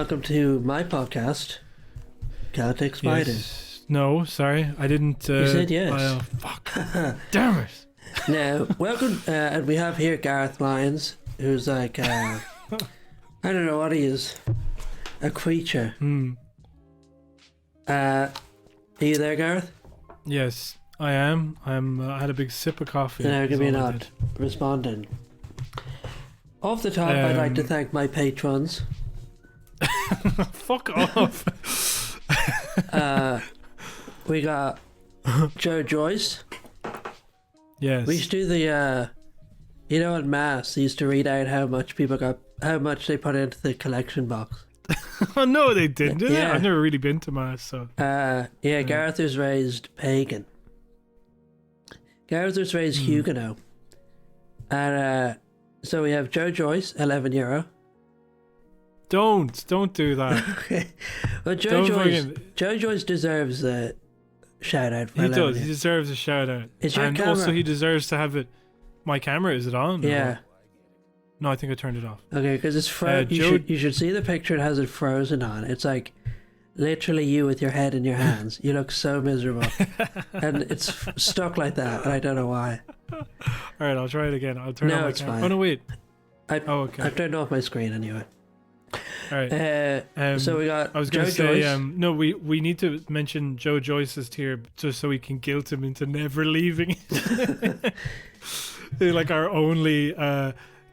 welcome to my podcast, Celtic Ligers. Yes. No, sorry, I didn't. You said yes. Fuck. Damn it. Now, welcome, and we have here Gareth Lyons, who's like, I don't know what he is, a creature. Are you there, Gareth? Yes, I am. I had a big sip of coffee. No, give me all a I nod. did. Responding. Off the top, I'd like to thank my patrons. Fuck off. We got Joe Joyce. Yes. We used to do the, at Mass, they used to read out how much they put into the collection box. Oh no, they didn't. Did they? Yeah. I've never really been to mass, so. Gareth was raised pagan. Gareth was raised Huguenot. And so we have Joe Joyce, €11. Don't do that. Okay. Well, Joe Joyce deserves a shout out for He €11. does. He deserves a shout out. Is your and camera? also he deserves to have it. My camera, is it on? Yeah. No, I think I turned it off. Okay, because it's frozen. You should see the picture. It has it frozen on. It's like literally you with your head in your hands. You look so miserable, and it's stuck like that. And I don't know why. All right, I'll try it again. I'll turn on my it's camera. fine. Oh no, wait. Okay. I've turned off my screen anyway. All right. So we got. I was going to say, Joyce. no, we need to mention Joe Joyce's tier just so we can guilt him into never leaving. They're like our only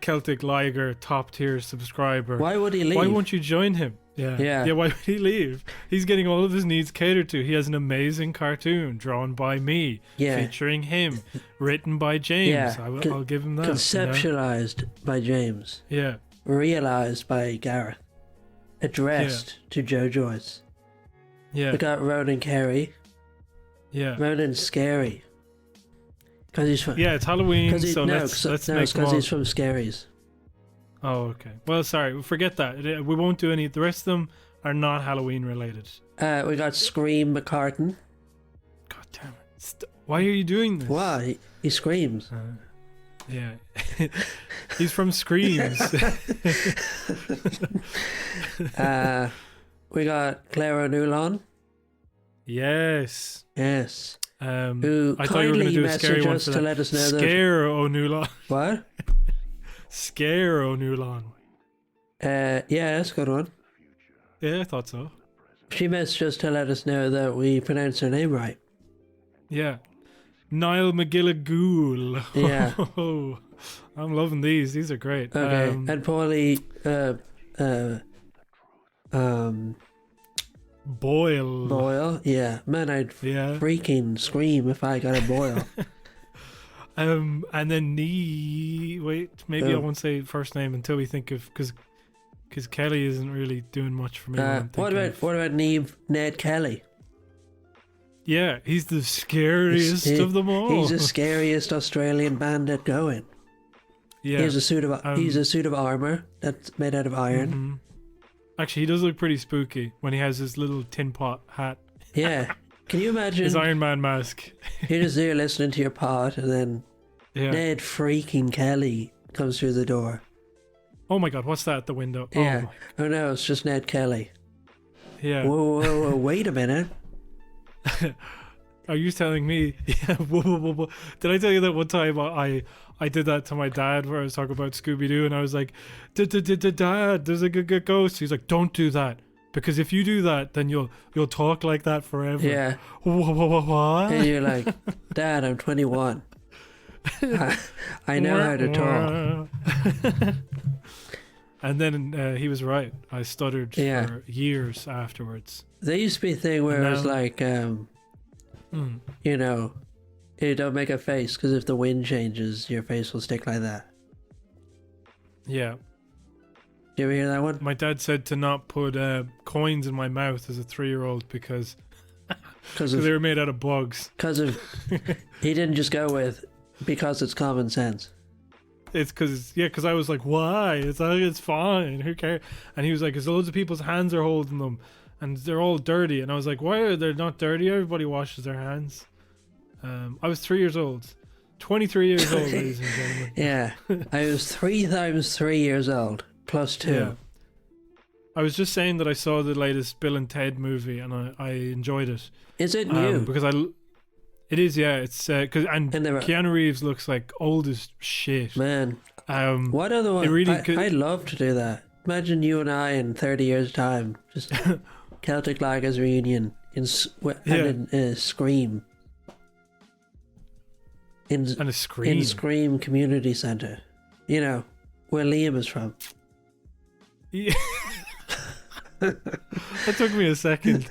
Celtic Liger top tier subscriber. Why would he leave? Why won't you join him? Yeah. Why would he leave? He's getting all of his needs catered to. He has an amazing cartoon drawn by me, featuring him, written by James. Yeah. I'll give him that. Conceptualized by James. Yeah. Realized by Gareth. Addressed to Joe Joyce. Yeah. We got Ronan Carey. Yeah. Ronan's scary. Cause he's from, it's Halloween, let's make because he's from Scaries. Oh, okay. Well, sorry, forget that. We won't do any. The rest of them are not Halloween related. We got Scream McCartan. God damn it! Why are you doing this? Why? He screams. Yeah, he's from Screams. We got Claire O'Neill. Yes. Who I thought you were going to do a scary one to let us know Scare O'Neill. What? Scare O'Neill. Yeah, that's a good one. Yeah, I thought so. She messaged us to let us know that we pronounced her name right. Yeah. Niall McGilligool. Yeah. Oh, I'm loving these. These are great. Okay. And Paulie Boyle. Yeah. Man, I'd freaking scream if I got a boil. And then wait, maybe I won't say first name until we think of, because Kelly isn't really doing much for me. What about Ned Kelly? Yeah, he's the scariest of them all. He's the scariest Australian bandit going. Yeah, he has a suit of armor that's made out of iron. Mm-hmm. Actually, he does look pretty spooky when he has his little tin pot hat. Yeah, can you imagine his Iron Man mask? You're just there listening to your pod, and then Ned freaking Kelly comes through the door. Oh my God, what's that at the window? Yeah. Oh no, it's just Ned Kelly. Yeah. Whoa, wait a minute. Are you telling me? Yeah. Whoa. Did I tell you that one time I did that to my dad where I was talking about Scooby-Doo and I was like, Dad, there's a good ghost. He's like, don't do that. Because if you do that, then you'll talk like that forever. Yeah. What? And you're like, Dad, I'm 21. I know how to talk. And then he was right. I stuttered for years afterwards. There used to be a thing where it was like, you don't make a face because if the wind changes, your face will stick like that. Yeah. You ever hear that one? My dad said to not put coins in my mouth as a 3-year-old because they were made out of bugs. He didn't just go with because it's common sense. It's because I was like, why? It's fine. Who cares? And he was like, because loads of people's hands are holding them, and they're all dirty. And I was like, why are they not dirty? Everybody washes their hands. I was 3 years old. 23 years old, ladies and gentlemen. Yeah. I was 3 times 3 years old. +2. Yeah. I was just saying that I saw the latest Bill and Ted movie and I enjoyed it. Is it new? Because it is, yeah. It's never, Keanu Reeves looks like old as shit. Man, what other one? I'd love to do that. Imagine you and I in 30 years' time, just Celtic Ligers reunion in Scream. In Scream Community Centre. You know, where Liam is from. Yeah. That took me a second.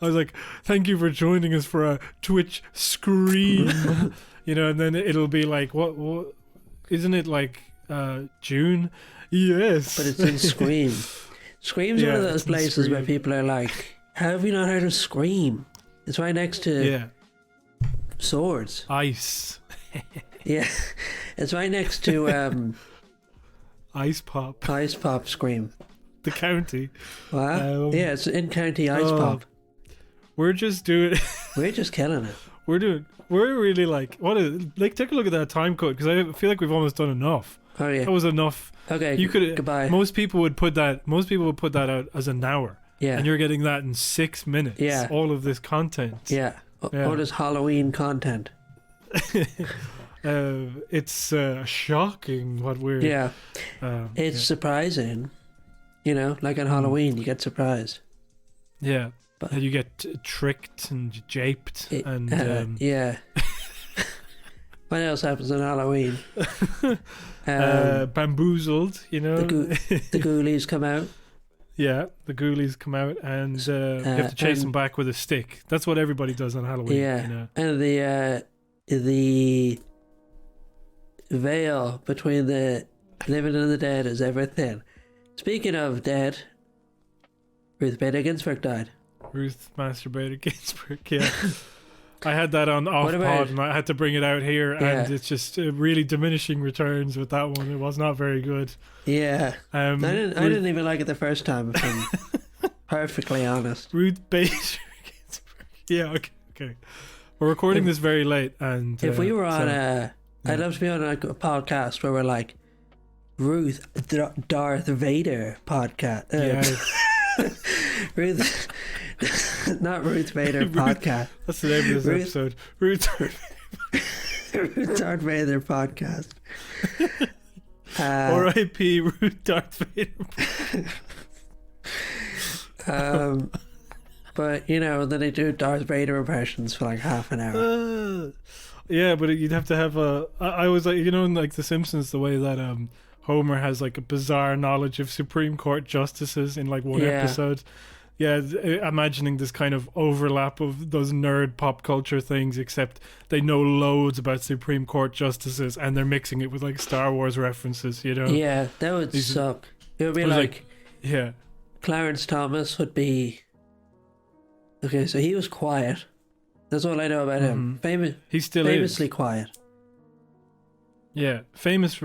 I was like, thank you for joining us for a Twitch Scream. You know, and then it'll be like, what isn't it like June? Yes. But it's in Scream. Scream's one of those places where people are like, how have you not heard of Scream? It's right next to Swords. Ice. Yeah. It's right next to Ice Pop. Ice Pop Scream. The county. Wow. Yeah, it's in County Ice Pop. We're just doing We're just killing it. We're really like, take a look at that time code, because I feel like we've almost done enough. Oh yeah. That was enough. Okay. Goodbye. Most people would put that out as an hour. Yeah. And you're getting that in 6 minutes. Yeah. All of this content. Yeah. All this Halloween content. It's shocking what we're... Yeah. It's surprising. You know, like on Halloween, you get surprised. Yeah. But you get tricked and japed and... yeah. What else happens on Halloween? Bamboozled, you know. The ghoulies come out. Yeah, the ghoulies come out and you have to chase them back with a stick. That's what everybody does on Halloween. Yeah, you know? And the veil between the living and the dead is ever thin. Speaking of dead, Ruth Bader Ginsburg died. Ruth Masturbator Ginsburg, yeah. I had that on off pod and I had to bring it out here, and it's just really diminishing returns with that one. It was not very good. Yeah. I didn't even like it the first time, if I'm perfectly honest. Ruth Bader Ginsburg. Yeah, okay. We're recording this very late, and if we were on I'd love to be on a podcast where we're like Ruth Darth Vader podcast. Ruth, not Ruth Vader podcast. That's the name of this episode. Ruth Darth Vader podcast. R.I.P. Ruth Darth Vader. But you know, then they do Darth Vader impressions for like half an hour. Yeah, but you'd have to have I was like, you know, in like The Simpsons, the way that Homer has like a bizarre knowledge of Supreme Court justices in like one episode. Yeah, imagining this kind of overlap of those nerd pop culture things, except they know loads about Supreme Court justices and they're mixing it with like Star Wars references, you know? Yeah, that would suck. It would be like yeah. Clarence Thomas would be... Okay, so he was quiet. That's all I know about him. He still famously is. Quiet. Yeah, famous.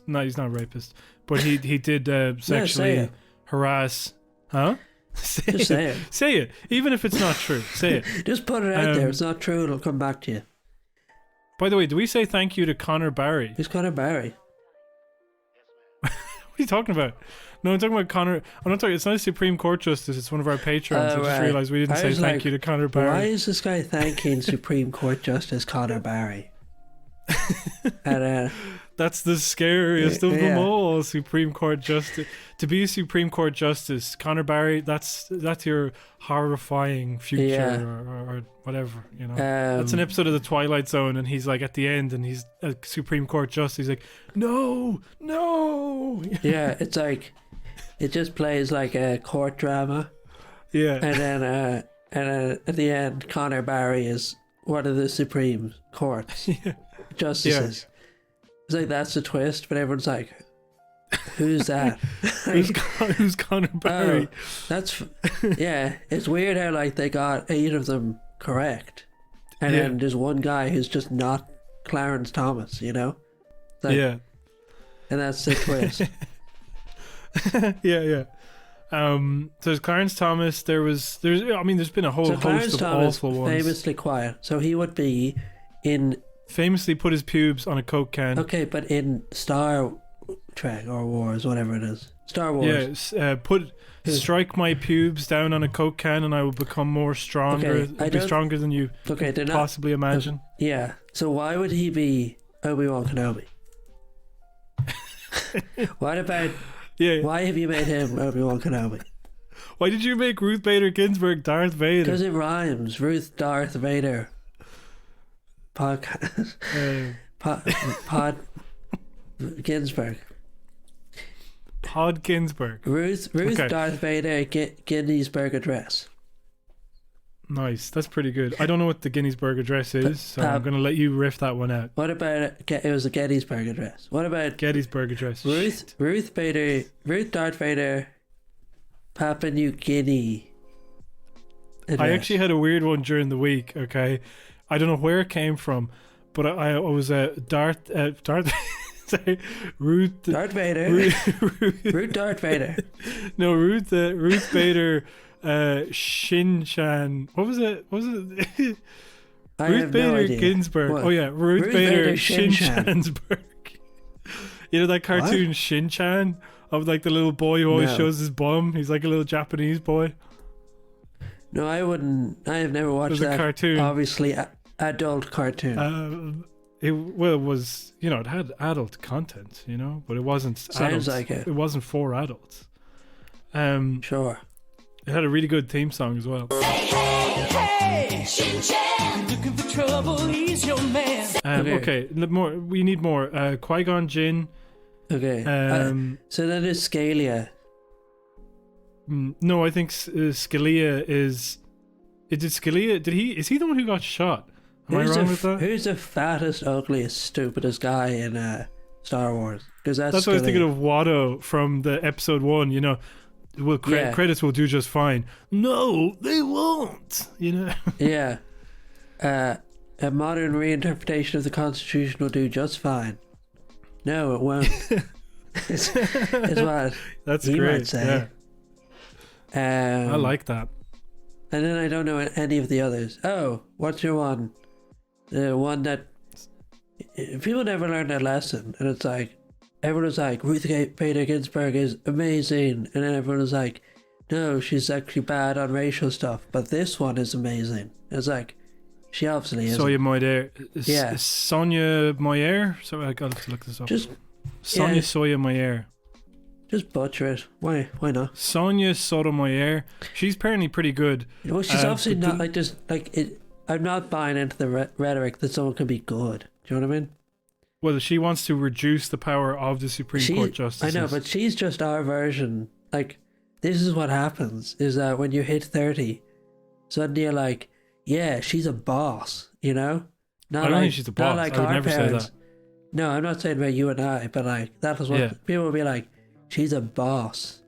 No, he's not a rapist, but he did sexually harass. Huh? Say it. Say it. Even if it's not true, say it. Just put it out there. It's not true. It'll come back to you. By the way, do we say thank you to Connor Barry? Who's Connor Barry? What are you talking about? No, I'm talking about Connor. I'm not talking. It's not a Supreme Court justice. It's one of our patrons. I just realised we didn't say thank you to Connor Barry. Why is this guy thanking Supreme Court Justice Connor Barry? And, that's the scariest of them all. Supreme Court Justice. To be a Supreme Court Justice, Connor Barry, that's your horrifying future or whatever, you know. That's an episode of The Twilight Zone, and he's like at the end, and he's a Supreme Court Justice. He's like, no. Yeah, it's like it just plays like a court drama. Yeah, and then at the end, Connor Barry is one of the Supreme Court's justices. Yeah. It's like that's the twist, but everyone's like, "Who's that? Who's Connor Barry?" That's It's weird how like they got 8 of them correct, and then there's one guy who's just not Clarence Thomas, you know? Like, and that's the twist. Yeah. So there's Clarence Thomas. There's been a whole host of awful ones. Famously quiet, so he would be in. Famously put his pubes on a Coke can. Okay, but in Star Trek or Wars, whatever it is. Star Wars. Yeah, strike my pubes down on a Coke can and I will become more stronger. Okay, be stronger than you could possibly imagine. Yeah. So why would he be Obi-Wan Kenobi? What about... Yeah. Why have you made him Obi-Wan Kenobi? Why did you make Ruth Bader Ginsburg Darth Vader? Because it rhymes. Ruth, Darth Vader. Podcast. Pod Ginsburg. Pod Ginsburg. Ruth, okay. Darth Vader, Guinnessburg address. Nice, that's pretty good. I don't know what the Guinnessburg address is, so I'm going to let you riff that one out. What about it was a Gettysburg address? What about Gettysburg address? Ruth Darth Vader, Papua New Guinea address. I actually had a weird one during the week. Okay, I don't know where it came from, but I was Darth. Sorry, Ruth. Darth Vader. Ruth Darth Vader. No, Ruth Bader. Shinshan. What was it? Ruth Bader Ginsburg. What? Oh yeah, Ruth Bader Shinshansburg. You know that cartoon what? Shinchan of like the little boy who always shows his bum. He's like a little Japanese boy. No, I wouldn't. I have never watched that cartoon. Obviously, adult cartoon. It was it had adult content, but it wasn't. Sounds like it. It wasn't for adults. Sure. It had a really good theme song as well. Hey, Shin-Chan, looking for trouble, he's your man. Okay, more. We need more. Qui-Gon Jinn. Okay. So that is Scalia. No, I think Scalia is. Did Scalia? Is he the one who got shot? Am I wrong with that? Who's the fattest, ugliest, stupidest guy in Star Wars? Because that's what I was thinking of. Watto from the episode 1. Well, credits will do just fine. No, they won't. Yeah. A modern reinterpretation of the Constitution will do just fine. No, it won't. it's what that's he great. Might say. Yeah. I like that. And then I don't know any of the others. Oh, what's your one? The one that people never learn that lesson, and it's like everyone was like, Ruth Bader Ginsburg is amazing, and then everyone was like, no, she's actually bad on racial stuff, but this one is amazing. It's like, she obviously is. Sonia Moyer. Yeah. Sonia Moyer? So I got to look this up. Sonia Sotomayor. Just butcher it. Why not? Sonia Sotomayor. She's apparently pretty good. Well, she's obviously not like just like it. I'm not buying into the rhetoric that someone can be good. Do you know what I mean? Well, she wants to reduce the power of the Supreme Court justices. I know, but she's just our version. Like, this is what happens, is that when you hit 30, suddenly you're like, yeah, she's a boss, Not I don't think she's a boss. Like I would never parents. say that. No, I'm not saying about you and I, but like, that was what people would be like, she's a boss.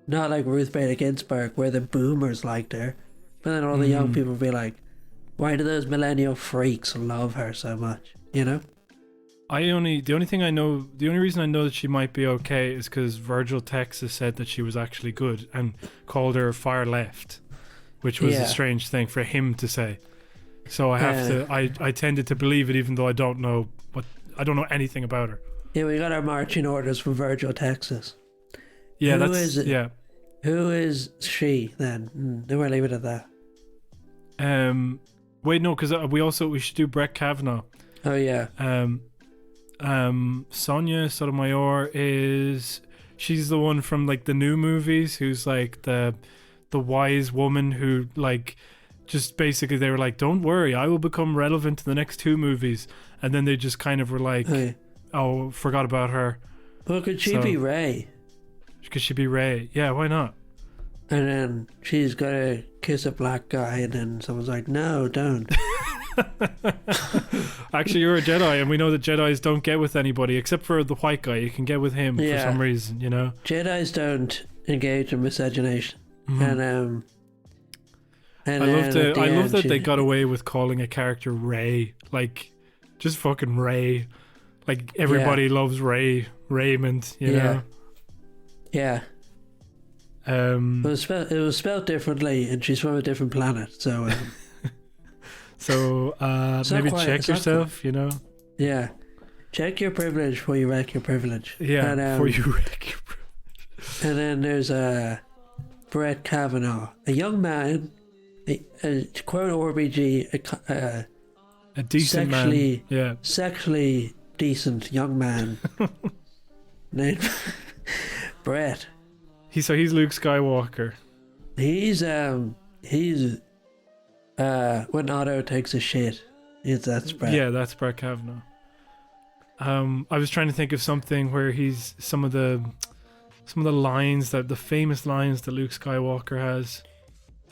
Not like Ruth Bader Ginsburg, where the boomers liked her. But then all the young people would be like, why do those millennial freaks love her so much? The only reason I know that she might be okay is because Virgil Texas said that she was actually good and called her far left, which was a strange thing for him to say. So I have to. I tended to believe it, even though I don't know anything about her. Yeah, we got our marching orders from Virgil Texas. Yeah, Who is it? Yeah. Who is she then? Then we'll leave it at that. Wait, no, because we should do Brett Kavanaugh. Oh yeah. Sonia Sotomayor she's the one from like the new movies who's like the wise woman who like just basically they were like, don't worry, I will become relevant in the next 2 movies, and then they just kind of were like, oh, forgot about her. Well, could she be Rey? Could she be Rey? Yeah, why not? And then she's gonna kiss a black guy, and then someone's like, no, don't. Actually, you're a Jedi, and we know that Jedis don't get with anybody except for the white guy. You can get with him for some reason, Jedis don't engage in miscegenation. I love that they got away with calling a character Rey, like just fucking Rey. Like everybody loves Raymond, you know. Yeah. It was spelled differently, and she's from a different planet, so. So maybe check yourself, Yeah. Check your privilege before you wreck your privilege. Yeah, before you wreck your privilege. And then there's Brett Kavanaugh, a young man, to quote RBG, A decent sexually, man. Yeah. sexually decent young man named Brett. He's Luke Skywalker. He's when Otto takes a shit, that's Brett. Yeah, that's Brett Kavanaugh. I was trying to think of something where he's some of the lines that the famous lines that Luke Skywalker has.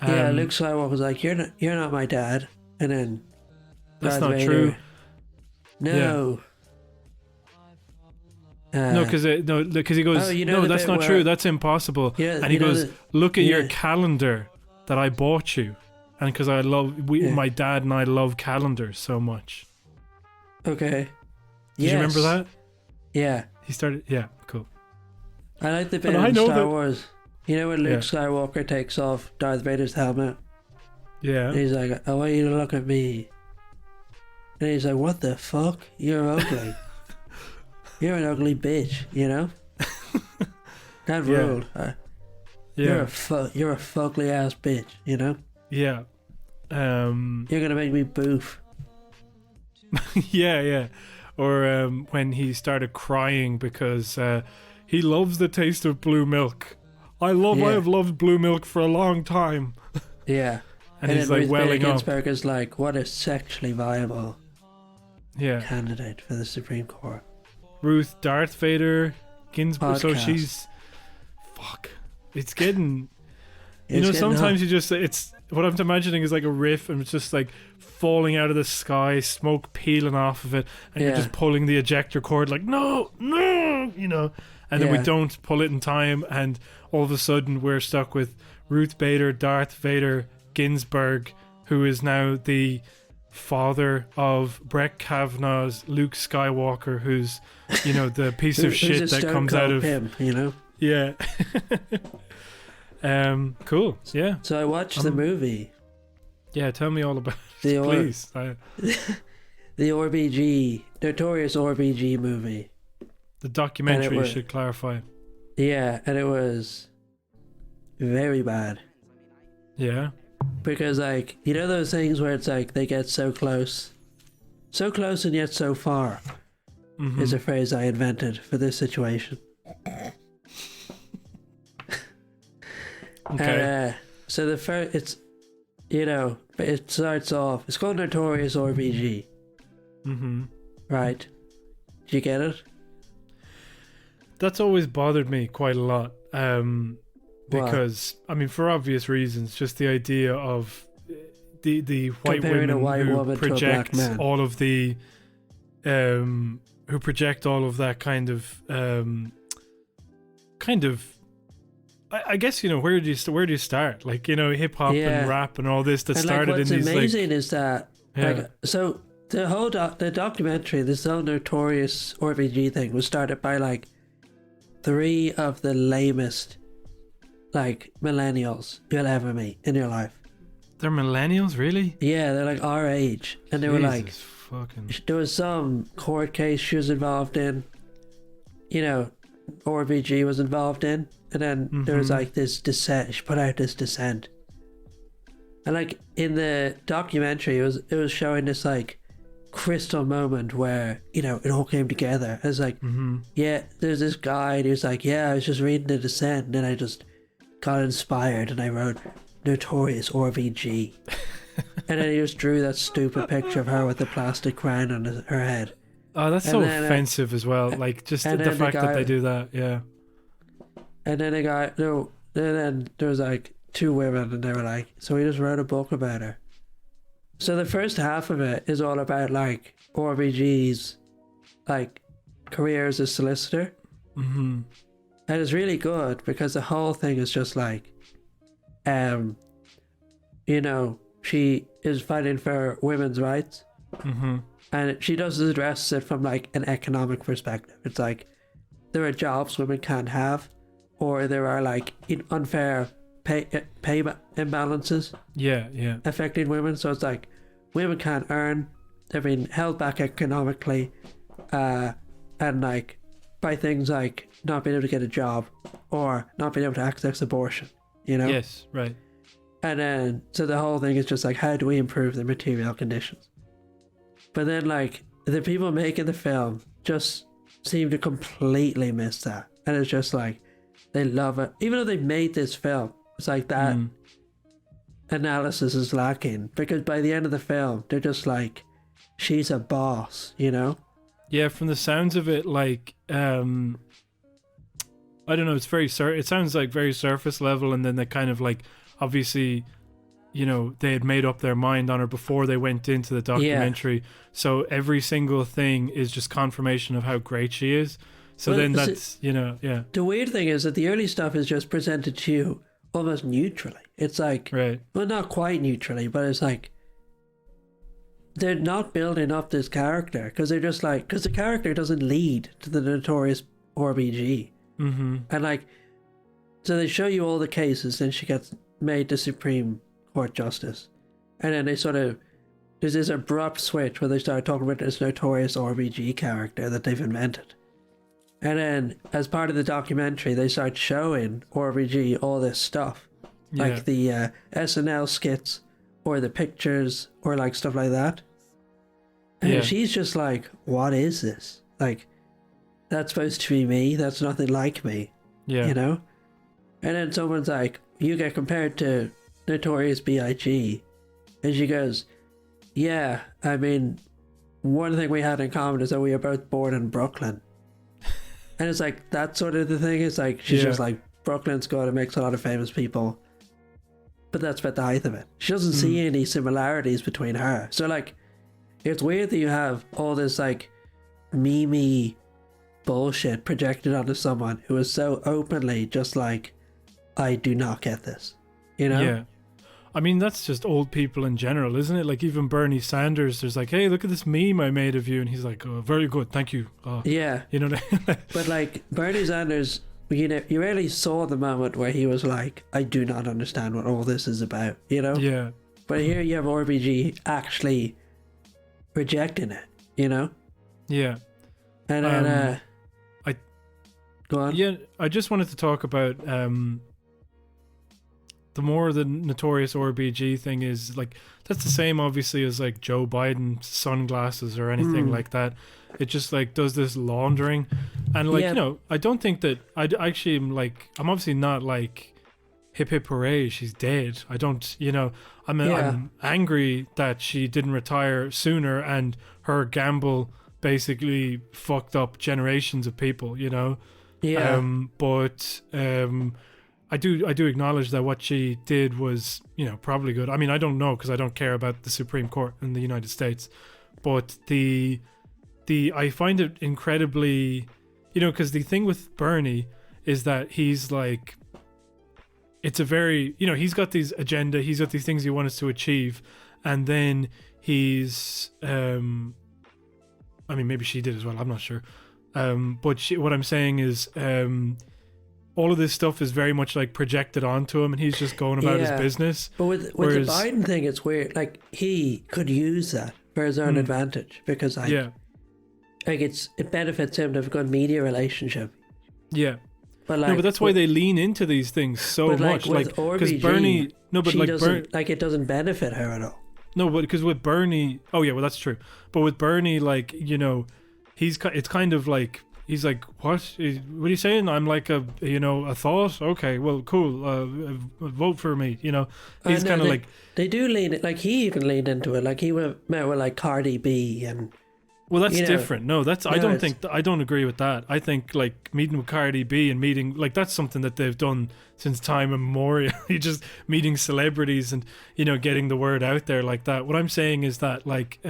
Luke Skywalker's like, you're not my dad, and then That's Darth not Vader, true. No. No, because he goes, no, that's not true. That's impossible. Yeah, and he goes, look at your yeah. calendar that I bought you, and because my dad and I love calendars so much. Okay. Did you remember that? Yeah. He started. Yeah, cool. I like the bit in Star Wars. You know when Luke Yeah. Skywalker takes off Darth Vader's helmet? Yeah. And he's like, I want you to look at me. And he's like, what the fuck? You're ugly. You're an ugly bitch, you know? That Yeah. ruled. Yeah. You're a fugly ass bitch, you know? Yeah. You're gonna make me boof. Yeah. Or when he started crying because he loves the taste of blue milk. I have loved blue milk for a long time. Yeah. And he's like Ruth welling Bader up. Ginsburg is like, what a sexually viable Yeah. candidate for the Supreme Court. Ruth, Darth Vader, Ginsburg. So Podcast. she's. Fuck. It's getting. It's getting sometimes hot. you just. It's. What I'm imagining is like a riff and it's just like falling out of the sky, smoke peeling off of it, and you're Yeah. just pulling the ejector cord like, no, you know. And then we Yeah. don't pull it in time, and all of a sudden we're stuck with Ruth Bader, Darth Vader, Ginsburg, who is now the father of Brett Kavanaugh's Luke Skywalker, who's, the piece of Who's shit a that stone comes cold out of him, you know? yeah. Cool. Yeah. So I watched the movie, Yeah. Tell me all about The it, or- please. the RBG, notorious RBG movie. The documentary was- should clarify. Yeah, and it was very bad. Yeah. Because, like, you know those things where it's like they get so close and yet so far, Mhm. is a phrase I invented for this situation. Okay. So the first, it starts off, it's called Notorious RBG, Mm-hmm. right? Do you get it? That's always bothered me quite a lot. Why? Because I mean, for obvious reasons, just the idea of the white Comparing a women white who woman to a black project man. all of the who project all of that kind of I guess where do you start, like hip hop Yeah. and rap and all this that And started what's in these amazing is that, Yeah. so the whole the documentary, this whole Notorious RBG thing was started by like 3 of the lamest millennials you'll ever meet in your life. they're millennials, really? Yeah, they're like our age, and they were like, Jesus fucking there was some court case she was involved in, RBG was involved in, and then there was Mhm. like this dissent. She put out this dissent, and like in the documentary, it was showing this like crystal moment where it all came together. It's like, yeah, there's this guy, and he was like, yeah, I was just reading the dissent, and then I just got inspired, and I wrote Notorious RBG. And then he just drew that stupid picture of her with the plastic crown on her head. Oh, that's And so then, offensive as well. Like, just and the then the fact that guy- they do that, yeah. And then then there was like 2 women, and they were like, so he just wrote a book about her. So the first half of it is all about like RBG's like career as a solicitor. Mm-hmm. And it's really good because the whole thing is just like, she is fighting for women's rights, Mm-hmm. and she does address it from like an economic perspective. It's like there are jobs women can't have, or there are like unfair pay imbalances Yeah, yeah. affecting women. So it's like women can't earn, they're being held back economically, and like by things like not being able to get a job or not being able to access abortion, you know? Yes, right. And then, so the whole thing is just like, how do we improve their material conditions? But then, like, the people making the film just seem to completely miss that. And it's just like, they love it. Even though they made this film, it's like that analysis is lacking. Because by the end of the film, they're just like, she's a boss, you know? Yeah, from the sounds of it, like, I don't know, it's very, it sounds like very surface level, and then they kind of like, obviously, you know, they had made up their mind on her before they went into the documentary. Yeah. So every single thing is just confirmation of how great she is. So then that's, you know, yeah. The weird thing is that the early stuff is just presented to you almost neutrally. It's like, right. Well, not quite neutrally, but it's like, they're not building up this character because they're just like, because the character doesn't lead to the notorious RBG. Mm-hmm. And like, so they show you all the cases, then she gets made the Supreme Court Justice. And then they sort of, there's this abrupt switch where they start talking about this notorious RBG character that they've invented. And then, as part of the documentary, they start showing RBG all this stuff. Like the SNL skits, or the pictures, or like stuff like that. And she's just like, what is this? Like, that's supposed to be me? That's nothing like me. Yeah. You know? And then someone's like, you get compared to Notorious B.I.G. And she goes, yeah, I mean, one thing we had in common is that we were both born in Brooklyn. And it's like, that sort of the thing. It's like, she's just like, Brooklyn's good, it makes a lot of famous people. But that's about the height of it. She doesn't see any similarities between her. So like, it's weird that you have all this like, meme bullshit projected onto someone who is so openly just like, I do not get this. You know? Yeah. I mean, that's just old people in general, isn't it? Like, even Bernie Sanders, there's like, hey, look at this meme I made of you. And he's like, oh, very good, thank you. Yeah. You know what I mean? But like, Bernie Sanders, you know, you rarely saw the moment where he was like, I do not understand what all this is about, you know? Yeah. But here you have RBG actually rejecting it, you know? Yeah. And then, go on. Yeah, I just wanted to talk about the more the notorious RBG thing is, like, that's the same obviously as like Joe Biden's sunglasses or anything like that. It just like does this laundering, and like, you know, I don't think that I actually am like, I'm obviously not like hip hip hooray she's dead. I don't, you know, I'm angry that she didn't retire sooner and her gamble basically fucked up generations of people, you know. But I do acknowledge that what she did was, you know, probably good. I mean, I don't know because I don't care about the Supreme Court in the United States, but I find it incredibly, you know, because the thing with Bernie is that he's like, it's a very, you know, he's got these agenda, he's got these things he wants to achieve, and then he's, I mean, maybe she did as well, I'm not sure. But what I'm saying is, all of this stuff is very much like projected onto him, and he's just going about his business. But with the Biden thing, it's weird. Like, he could use that for his own advantage because like it benefits him to have a good media relationship. Yeah. But like, no, but that's why they lean into these things so much. Like, because Bernie, like it doesn't benefit her at all. No, but because with Bernie, oh yeah, well that's true. But with Bernie, like, you know, it's kind of like, he's like, what are you saying? I'm like a thought. Okay, well, cool. Vote for me. You know, he's kind of like, they do lean it. Like, he even leaned into it. Like, he met with like Cardi B and. Well, that's different. No, that's I don't agree with that. I think like meeting with Cardi B and meeting, like, that's something that they've done since time immemorial. You just meeting celebrities and, you know, getting the word out there like that. What I'm saying is that like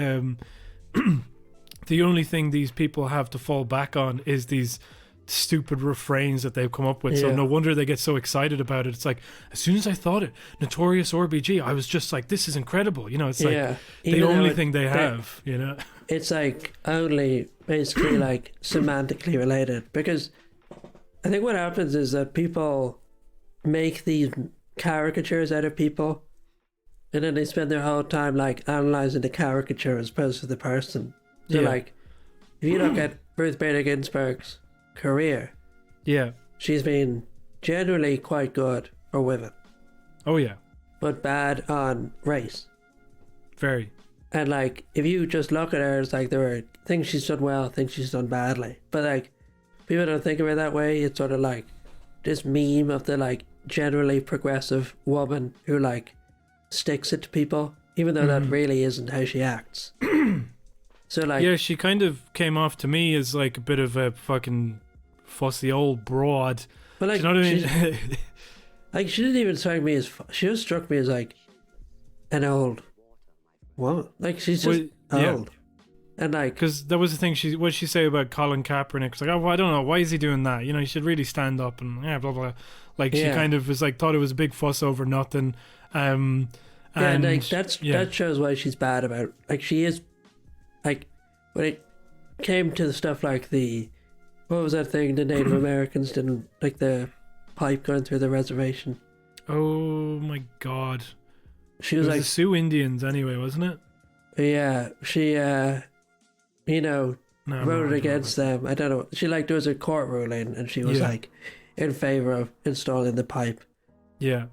the only thing these people have to fall back on is these stupid refrains that they've come up with. So no wonder they get so excited about it. It's like, as soon as I thought it, Notorious RBG, I was just like, this is incredible. You know, it's like the only thing they have, you know. It's like only basically like semantically related, because I think what happens is that people make these caricatures out of people, and then they spend their whole time like analyzing the caricature as opposed to the person. So like, if you look at Ruth Bader Ginsburg's career, Yeah. She's been generally quite good for women, Oh yeah. but bad on race. Very. And like, if you just look at her, it's like there are things she's done well, things she's done badly. But like, people don't think of her that way. It's sort of like this meme of the like generally progressive woman who like sticks it to people, even though that really isn't how she acts. So like, Yeah, she kind of came off to me as like a bit of a fucking fussy old broad. but like, Do you know what I mean? like she didn't even strike me as. She just struck me as like an old woman. Like she's just yeah. old, and like, Because that was the thing. What did she say about Colin Kaepernick? It's like, oh, I don't know, why is he doing that? You know, he should really stand up and blah blah. Like she kind of was like thought it was a big fuss over nothing. And like that shows why she's bad about. Like she is, like when it came to the stuff like what was that thing the Native Americans didn't like, the pipe going through the reservation. Oh my god. She was it was like the Sioux Indians anyway, wasn't it? Yeah, she voted against them. I don't know. She like there was a court ruling and she was like in favor of installing the pipe. Yeah.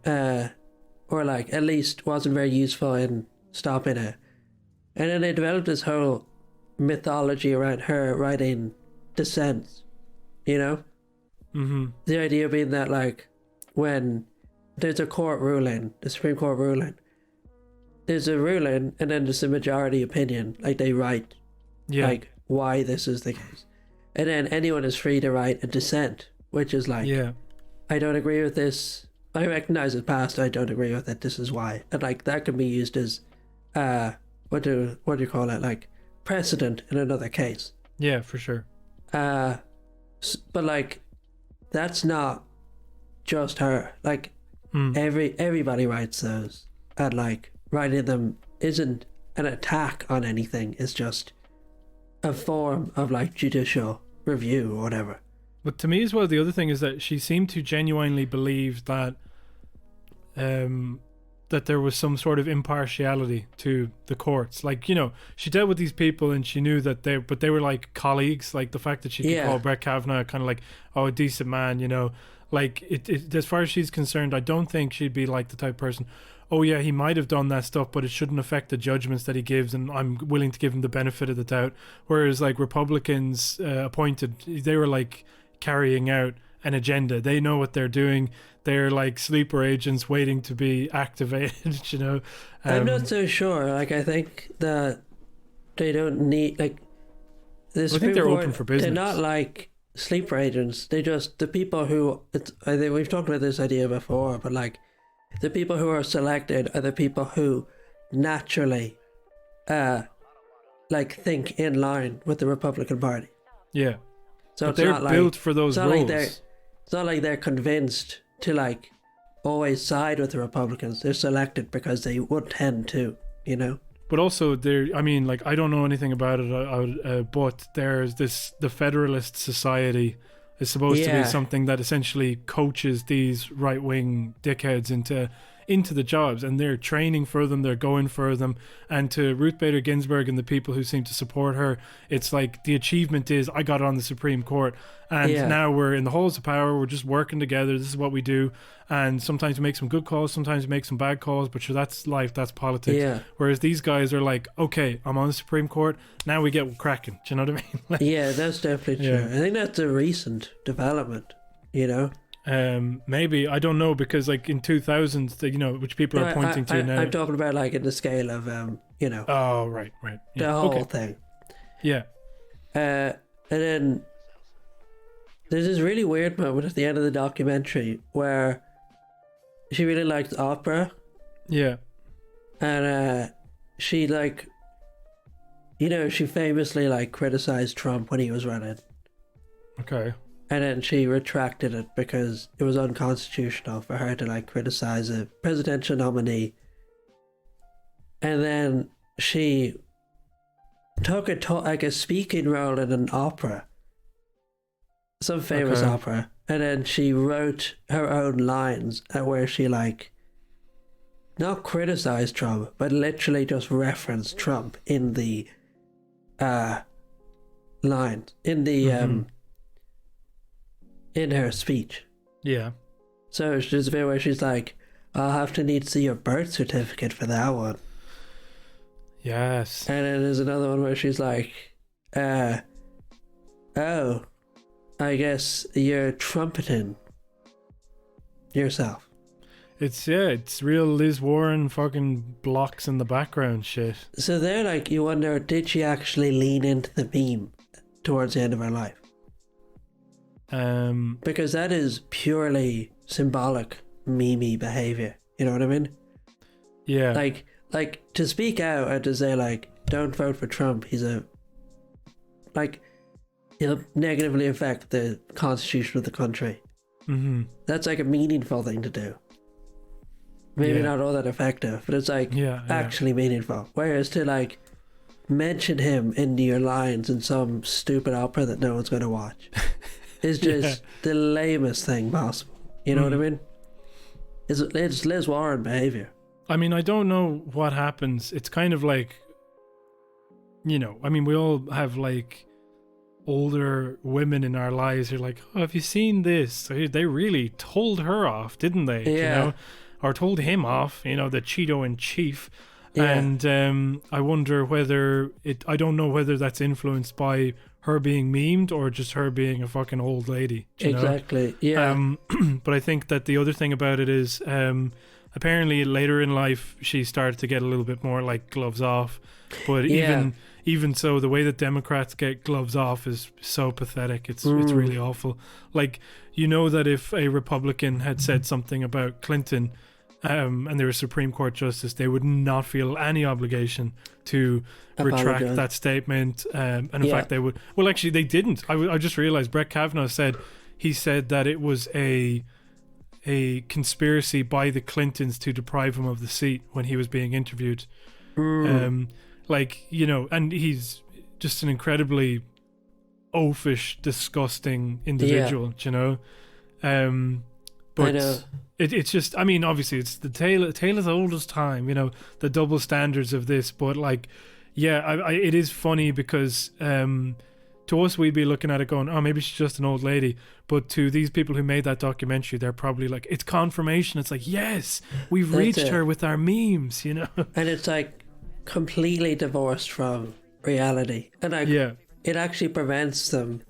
Or like at least wasn't very useful in stopping it. And then they developed this whole mythology around her writing dissents, you know? Mm-hmm. The idea being that like when there's a court ruling, the Supreme Court ruling, there's a ruling and then there's a majority opinion, like they write like why this is the case. And then anyone is free to write a dissent, which is like, I don't agree with this. I recognize it passed, I don't agree with it, this is why. And like that can be used as what do you call it, like precedent in another case. Yeah, for sure. But like that's not just her. Like everybody writes those, and like writing them isn't an attack on anything, it's just a form of like judicial review or whatever. But to me as well, the other thing is that she seemed to genuinely believe that that there was some sort of impartiality to the courts. Like, you know, she dealt with these people and she knew that they were like colleagues. Like the fact that she could call Brett Kavanaugh kind of like, oh, a decent man, you know. Like it as far as she's concerned, I don't think she'd be like the type of person, oh yeah, he might have done that stuff, but it shouldn't affect the judgments that he gives, and I'm willing to give him the benefit of the doubt. Whereas like Republicans appointed, they were like carrying out an agenda. They know what they're doing. They're like sleeper agents waiting to be activated, you know. I'm not so sure. Like I think that they don't need like this. I think they're open for business. They're not like sleeper agents. They just the people who I think we've talked about this idea before, but like the people who are selected are the people who naturally like think in line with the Republican Party. Yeah. So but it's they're not like, built for those roles. It's not like they're convinced to like always side with the Republicans. They're selected because they would tend to, you know. But also, I mean, like, I don't know anything about it, but there's the Federalist Society is supposed to be something that essentially coaches these right-wing dickheads into the jobs, and they're training for them, they're going for them. And to Ruth Bader Ginsburg and the people who seem to support her, it's like the achievement is, I got on the Supreme Court, and now we're in the halls of power, we're just working together, this is what we do. And sometimes we make some good calls, sometimes we make some bad calls, but sure, that's life, that's politics. Whereas these guys are like, okay, I'm on the Supreme Court, now we get cracking. Do you know what I mean? Like, yeah, that's definitely true. I think that's a recent development, you know. Maybe, I don't know, because like in 2000, you know, which people are pointing to now. I'm talking about like in the scale of you know. Oh, right. The whole thing. Yeah. And then there's this really weird moment at the end of the documentary where she really liked opera. Yeah. And she like, you know, she famously like criticized Trump when he was running. Okay. And then she retracted it because it was unconstitutional for her to like criticize a presidential nominee. And then she took like a speaking role in an opera, some famous opera, and then she wrote her own lines where she like not criticized Trump, but literally just referenced Trump in the lines in the in her speech. Yeah. So there's a bit where she's like, I'll have to need to see your birth certificate for that one. Yes. And then there's another one where she's like, oh, I guess you're trumpeting yourself. It's real Liz Warren fucking blocks in the background shit. So they're like, you wonder, did she actually lean into the meme towards the end of her life? Because that is purely symbolic meme behavior. You know what I mean? Yeah. Like to speak out and to say like, don't vote for Trump. He'll negatively affect the constitution of the country. Mm-hmm. That's like a meaningful thing to do. Maybe not all that effective, but it's like actually meaningful. Whereas to like mention him in your lines in some stupid opera that no one's going to watch is just the lamest thing possible. You know what I mean? It's Liz Warren behavior. I mean, I don't know what happens. It's kind of like, you know, I mean, we all have like older women in our lives who are like, oh, have you seen this? So they really told her off, didn't they? Yeah. You know? Or told him off, you know, the Cheeto in chief. Yeah. And I wonder whether I don't know whether that's influenced by her being memed or just her being a fucking old lady. You Exactly. know? Yeah. But I think that the other thing about it is apparently later in life she started to get a little bit more like gloves off. But even so, the way that Democrats get gloves off is so pathetic. It's really awful. Like, you know that if a Republican had said something about Clinton and they were Supreme Court justice, they would not feel any obligation to retract that statement. And in fact, they would. Well, actually, they didn't. I just realized Brett Kavanaugh said that it was a conspiracy by the Clintons to deprive him of the seat when he was being interviewed. Like, you know, and he's just an incredibly oafish, disgusting individual, you know. But it's just, I mean, obviously it's the tale as old as time, you know, the double standards of this. But like, it is funny because to us we'd be looking at it going, oh, maybe she's just an old lady. But to these people who made that documentary, they're probably like, it's confirmation. It's like, yes, we've reached her with our memes, you know. And it's like completely divorced from reality, and it actually prevents them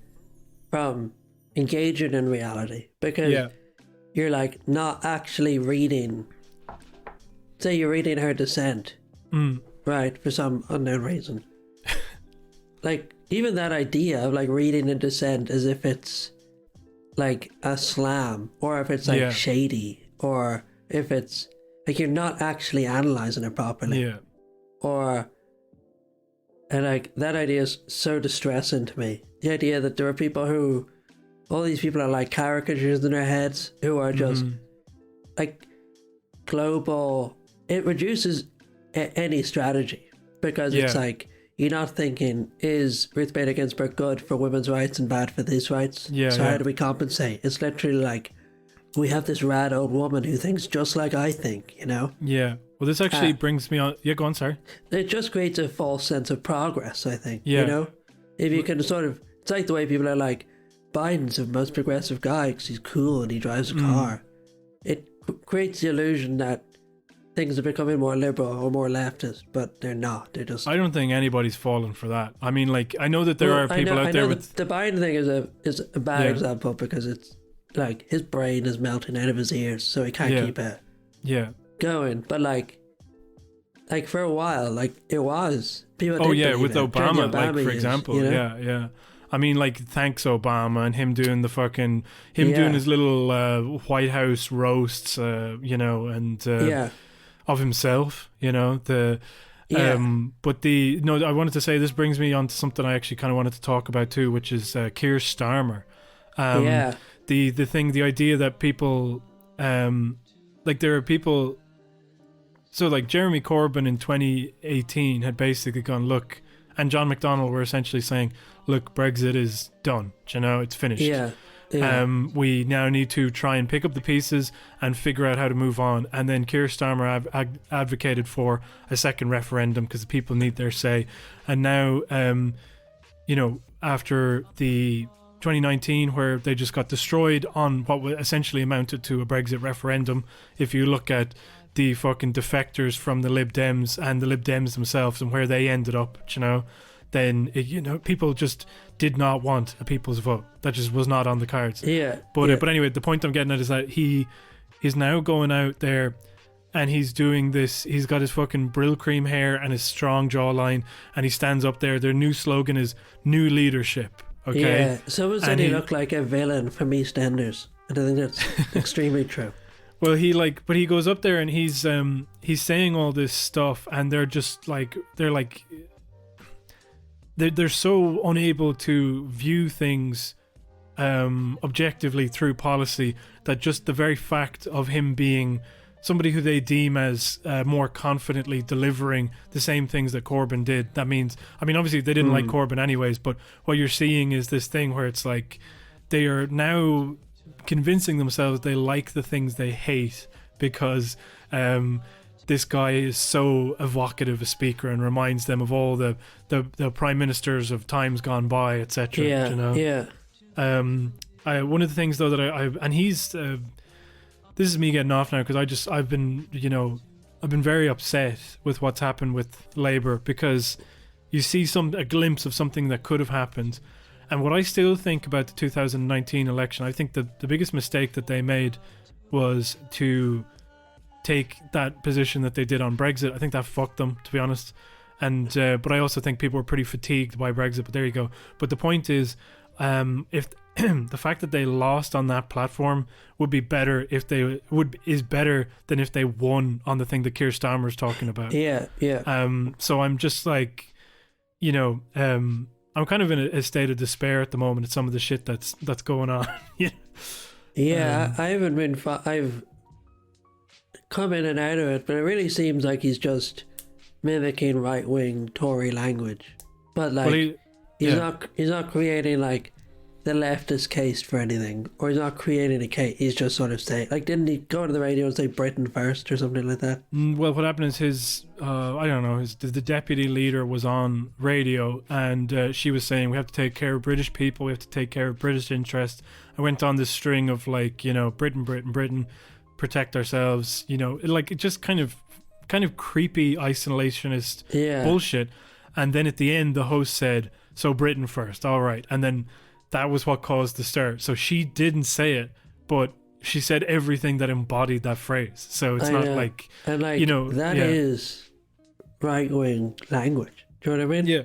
from engaging in reality because you're like not actually reading. Say you're reading her dissent, right, for some unknown reason. Like even that idea of like reading a dissent as if it's like a slam or if it's like shady or if it's like you're not actually analyzing it properly. And like that idea is so distressing to me. The idea that there are people who, all these people are like caricatures in their heads who are just like global. It reduces any strategy because it's like you're not thinking, is Ruth Bader Ginsburg good for women's rights and bad for these rights? So how do we compensate? It's literally like we have this rad old woman who thinks just like I think, you know? Yeah. Well, this actually brings me on. Yeah, go on, sorry. It just creates a false sense of progress, I think. You know? If you can sort of, it's like the way people are like, Biden's the most progressive guy because he's cool and he drives a car. It creates the illusion that things are becoming more liberal or more leftist, but they're not. They're just. I don't think anybody's fallen for that. I mean, like, I know that there are people out there with. The Biden thing is a bad example because it's like his brain is melting out of his ears, so he can't keep it. Going, but like for a while, like it was people. With Obama, like for example, you know? I mean, like thanks Obama and him doing the fucking doing his little White House roasts, you know, and of himself, you know but I wanted to say this brings me on to something I actually kind of wanted to talk about too, which is Keir Starmer. The idea that people like there are people. So like Jeremy Corbyn in 2018 had basically gone, look, and John McDonnell were essentially saying, look, Brexit is done, you know, it's finished. We now need to try and pick up the pieces and figure out how to move on. And then Keir Starmer advocated for a second referendum because the people need their say. And now, you know, after the 2019, where they just got destroyed on what essentially amounted to a Brexit referendum. If you look at the fucking defectors from the Lib Dems and the Lib Dems themselves and where they ended up, then people just did not want a people's vote. That just was not on the cards. But anyway, the point I'm getting at is that he is now going out there and he's doing this. He's got his fucking Brill cream hair and his strong jawline, and he stands up there. Their new slogan is "New Leadership." Okay. Yeah. Someone said he looked like a villain from EastEnders, and I think that's extremely true. Well, but he goes up there and he's saying all this stuff, and they're so unable to view things objectively through policy that just the very fact of him being somebody who they deem as more confidently delivering the same things that Corbyn did. That means, obviously they didn't like Corbyn anyways, but what you're seeing is this thing where it's like they are now convincing themselves they like the things they hate because this guy is so evocative a speaker and reminds them of all the prime ministers of times gone by, etc. One of the things though that I and he's this is me getting off now because I've been very upset with what's happened with Labour, because you see a glimpse of something that could have happened. And what I still think about the 2019 election, I think that the biggest mistake that they made was to take that position that they did on Brexit. I think that fucked them, to be honest. And but I also think people were pretty fatigued by Brexit. But there you go. But the point is, if the fact that they lost on that platform would be better is better than if they won on the thing that Keir Starmer's talking about. Yeah. So I'm just like, I'm kind of in a state of despair at the moment at some of the shit that's going on. I haven't been. I've come in and out of it, but it really seems like he's just mimicking right-wing Tory language. But he's not creating like the leftist case for anything, or he's not creating a case. He's just sort of saying, like, didn't he go to the radio and say Britain first or something like that? Well, what happened is his the deputy leader was on radio, and she was saying we have to take care of British people, we have to take care of British interests. I went on this string of Britain, protect ourselves, it just kind of creepy isolationist bullshit. And then at the end the host said, so Britain first, all right. And then that was what caused the stir. So she didn't say it, but she said everything that embodied that phrase. So it's not like, and like, that is right-wing language. Do you know what I mean? Yeah.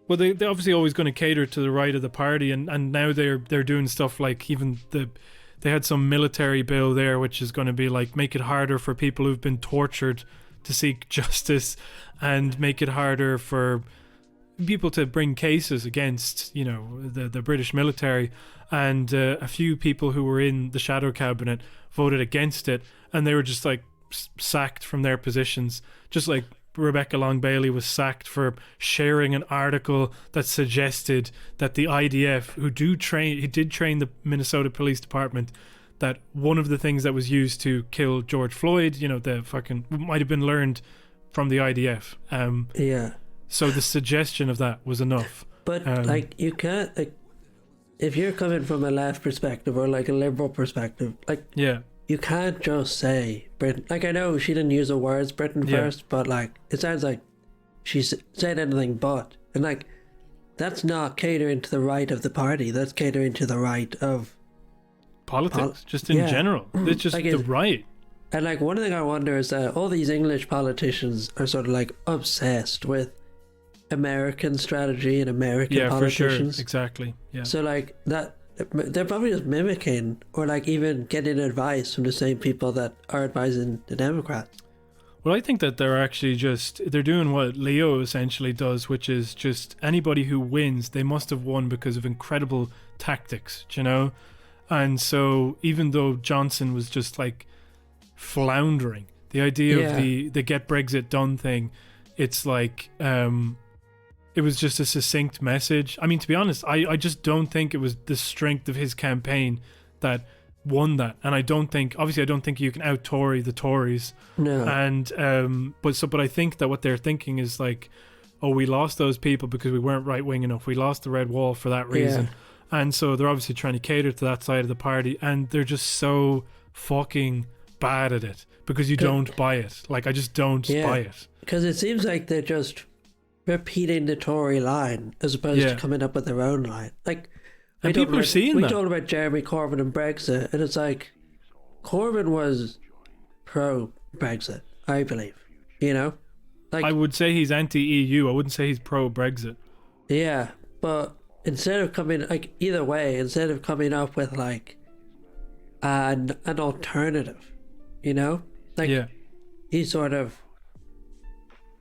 Well, they're obviously always going to cater to the right of the party, and now they're doing stuff like even they had some military bill there, which is going to be like make it harder for people who've been tortured to seek justice, and make it harder for people to bring cases against the British military. And a few people who were in the shadow cabinet voted against it, and they were just like sacked from their positions, just like Rebecca Long Bailey was sacked for sharing an article that suggested that the IDF, who did train the Minnesota Police Department, that one of the things that was used to kill George Floyd, might have been learned from the IDF. So the suggestion of that was enough. But you can't, if you're coming from a left perspective or like a liberal perspective, you can't just say Britain. Like, I know she didn't use the words Britain first, but like it sounds like she said anything but, and like that's not catering to the right of the party. That's catering to the right of politics, just in general. It's just like the right. And like one thing I wonder is that all these English politicians are sort of like obsessed with American strategy and American politicians. For sure, exactly. Yeah. So like that, they're probably just mimicking or like even getting advice from the same people that are advising the Democrats. Well, I think that they're doing what Leo essentially does, which is just anybody who wins, they must have won because of incredible tactics, And so even though Johnson was just like floundering, the idea of the get Brexit done thing, it's like it was just a succinct message. I mean, to be honest, I just don't think it was the strength of his campaign that won that. And I don't think you can out-Tory the Tories. No. And but I think that what they're thinking is like, oh, we lost those people because we weren't right-wing enough. We lost the Red Wall for that reason. And so they're obviously trying to cater to that side of the party, and they're just so fucking bad at it because you don't buy it. Like, I just don't buy it. Because it seems like they're just repeating the Tory line as opposed to coming up with their own line. Like, and people are seeing that. We talked about Jeremy Corbyn and Brexit, and it's like, Corbyn was pro-Brexit, I believe. You know? Like, I would say he's anti-EU. I wouldn't say he's pro-Brexit. Yeah, but instead of coming, like, either way, instead of coming up with, like, an alternative, you know? Like, he sort of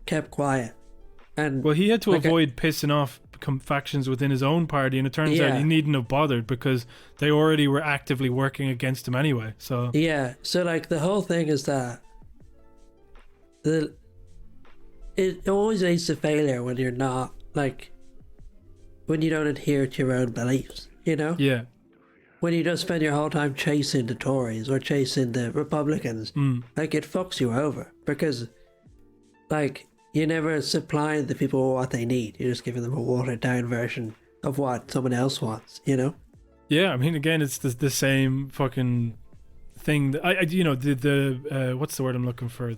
kept quiet. And well, he had to avoid pissing off factions within his own party, and it turns out he needn't have bothered because they already were actively working against him anyway. So so like the whole thing is that it always leads to failure when you're not, like, when you don't adhere to your own beliefs, you know? Yeah. When you just spend your whole time chasing the Tories or chasing the Republicans, like, it fucks you over because, like, you're never supplying the people what they need. You're just giving them a watered down version of what someone else wants, you know? Yeah, I mean, again, it's the same fucking thing. That you know, the what's the word I'm looking for?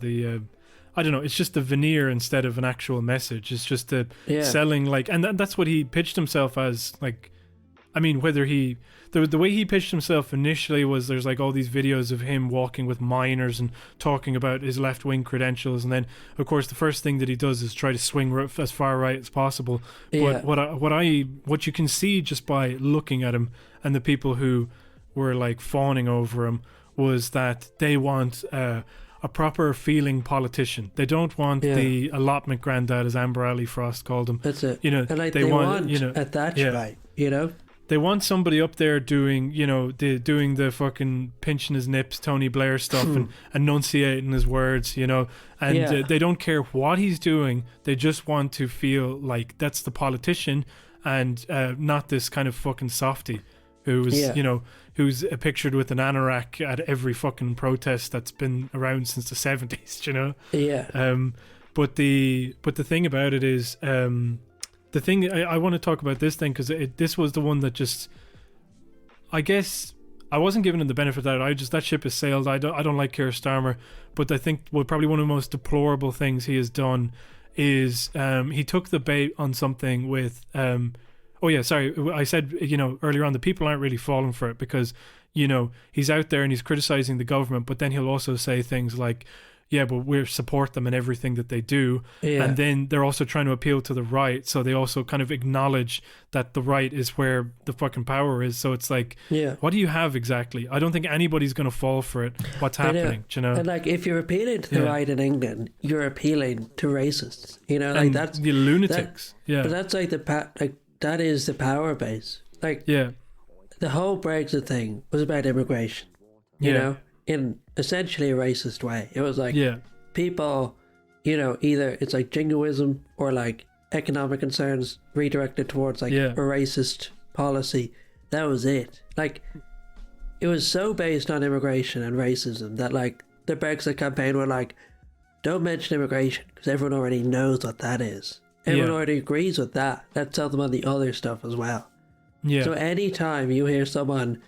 I don't know. It's just the veneer instead of an actual message. It's just the selling, like, and that's what he pitched himself as. Like, I mean, whether the way he pitched himself initially was there's like all these videos of him walking with minors and talking about his left-wing credentials, and then of course the first thing that he does is try to swing as far right as possible. But what you can see just by looking at him and the people who were like fawning over him was that they want a proper feeling politician. They don't want the allotment granddad, as Amber Ali Frost called him. That's it. You know, and like they want you know, a Thatcherite, you know? They want somebody up there doing, you know, doing the fucking pinching his nips, Tony Blair stuff, and enunciating his words, you know. And they don't care what he's doing. They just want to feel like that's the politician, and not this kind of fucking softy who's, you know, who's pictured with an anorak at every fucking protest that's been around since the 70s, you know. Yeah. But the thing about it is, the thing I want to talk about this thing because this was the one that just, I guess I wasn't giving him the benefit of that. That ship has sailed. I don't like Keir Starmer, but I think probably one of the most deplorable things he has done is he took the bait on something with I said, you know, earlier on, the people aren't really falling for it because, you know, he's out there and he's criticizing the government, but then he'll also say things like, yeah, but we support them in everything that they do. And then they're also trying to appeal to the right, so they also kind of acknowledge that the right is where the fucking power is. So it's like, what do you have exactly? I don't think anybody's going to fall for it. What's happening, you know? And like, if you're appealing to the right in England, you're appealing to racists, you know? Like, and that's the lunatics. But that's like that is the power base. Like, the whole Brexit thing was about immigration, you know? In essentially a racist way. It was like people, you know, either it's like jingoism or like economic concerns redirected towards like a racist policy. That was it. Like, it was so based on immigration and racism that like the Brexit campaign were like, don't mention immigration because everyone already knows what that is. Everyone already agrees with that. Let's tell them on the other stuff as well. So anytime you hear someone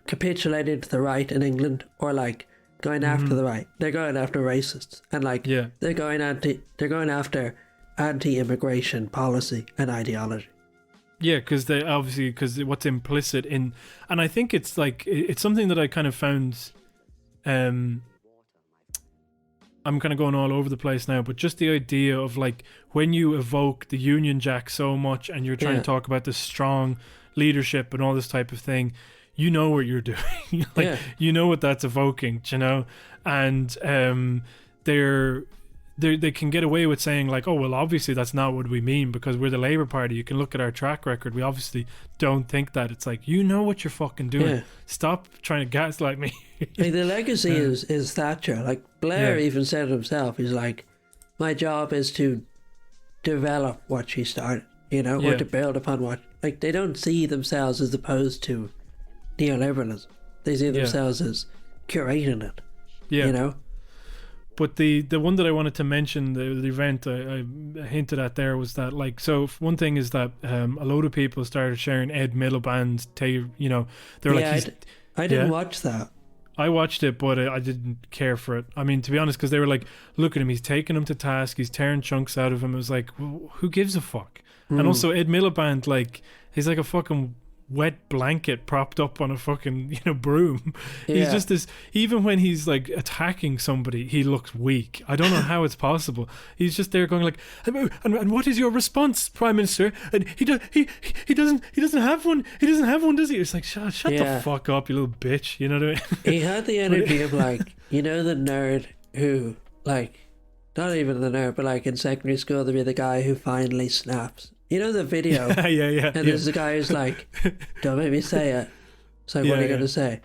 capitulating to the right in England or like going after the right, they're going after racists, and like they're going after anti-immigration policy and ideology. Because what's implicit in, and I think it's like it's something that I kind of found. I'm kind of going all over the place now, but just the idea of like when you evoke the Union Jack so much and you're trying to talk about the strong leadership and all this type of thing, you know what you're doing. You know what that's evoking, you know? And they can get away with saying like, oh, well, obviously that's not what we mean because we're the Labour Party. You can look at our track record. We obviously don't think that. It's like, you know what you're fucking doing. Stop trying to gaslight me. Like, the legacy is Thatcher. Like, Blair even said it himself. He's like, my job is to develop what she started, you know, or to build upon what, like, they don't see themselves as opposed to neoliberalism. They see themselves as curating it, you know? But the one that I wanted to mention, the event I hinted at there, was that, like, so one thing is that a load of people started sharing Ed Miliband's, they're like, I didn't watch that. I watched it, but I didn't care for it. I mean, to be honest, because they were like, look at him, he's taking him to task, he's tearing chunks out of him. It was like, well, who gives a fuck? And also Ed Miliband, like, he's like a fucking wet blanket propped up on a fucking broom. He's just this. Even when he's like attacking somebody, he looks weak. I don't know how it's possible. He's just there going like, and what is your response, Prime Minister? And he doesn't have one. He doesn't have one, does he? It's like, shut the fuck up, you little bitch. You know what I mean? He had the energy of, like, the nerd who, like, not even the nerd, but like in secondary school there'd be the guy who finally snaps. You know the video? Yeah. And there's the guy who's like, don't make me say it. It's like, what are you going to say?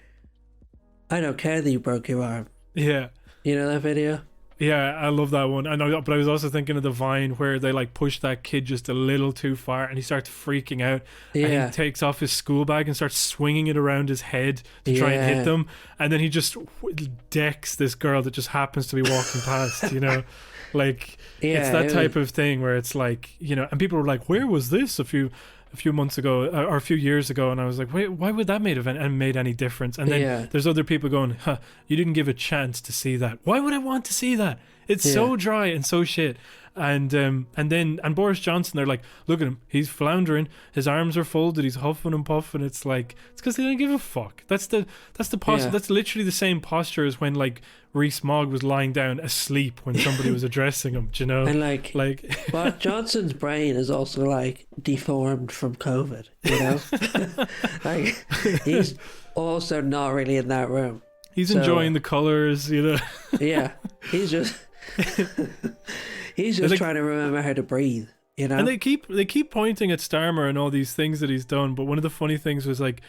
I don't care that you broke your arm. Yeah. You know that video? Yeah, I love that one. I know, but I was also thinking of the Vine where they like push that kid just a little too far and he starts freaking out. Yeah. And he takes off his school bag and starts swinging it around his head to try and hit them. And then he just decks this girl that just happens to be walking past, Like, it's that type of thing where it's like, and people were like, where was this a few months ago or a few years ago? And I was like, wait, why would that made any difference? And then there's other people going, you didn't give a chance to see that. Why would I want to see that? It's so dry and so shit. And Boris Johnson, they're like, look at him, he's floundering, his arms are folded, he's huffing and puffing. It's like, it's because they don't give a fuck. That's that's literally the same posture as when like Rees Mogg was lying down asleep when somebody was addressing him, And like but Johnson's brain is also like deformed from COVID, like he's also not really in that room. He's enjoying the colours, Yeah, he's just trying to remember how to breathe, And they keep pointing at Starmer and all these things that he's done, but one of the funny things was like,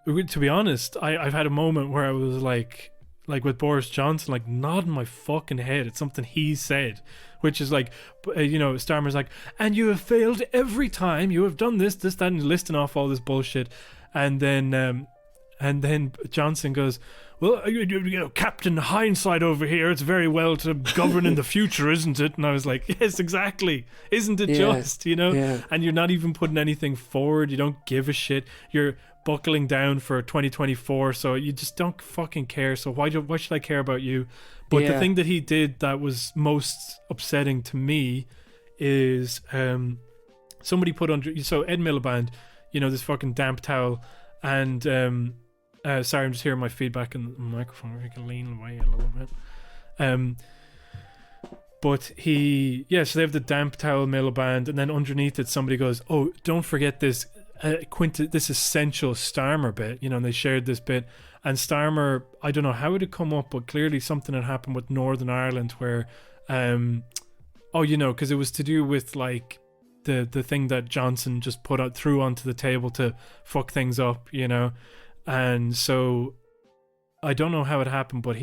to be honest, I've had a moment where I was like with Boris Johnson, like nodding my fucking head at something he said, which is like, Starmer's like, and you have failed every time, you have done this, that, and listing off all this bullshit, and then Johnson goes, well, Captain Hindsight over here, it's very well to govern in the future, isn't it? And I was like, yes, exactly. Isn't it just, And you're not even putting anything forward. You don't give a shit. You're buckling down for 2024, so you just don't fucking care. So why should I care about you? But the thing that he did that was most upsetting to me is somebody put under, so Ed Miliband, this fucking damp towel, and sorry, I'm just hearing my feedback in the microphone. I can lean away a little bit. But so they have the damp towel Miliband, and then underneath it somebody goes, oh, don't forget this this essential Starmer bit, and they shared this bit, and Starmer, I don't know how it had come up, but clearly something had happened with Northern Ireland where because it was to do with like the thing that Johnson just threw onto the table to fuck things up, and so I don't know how it happened, but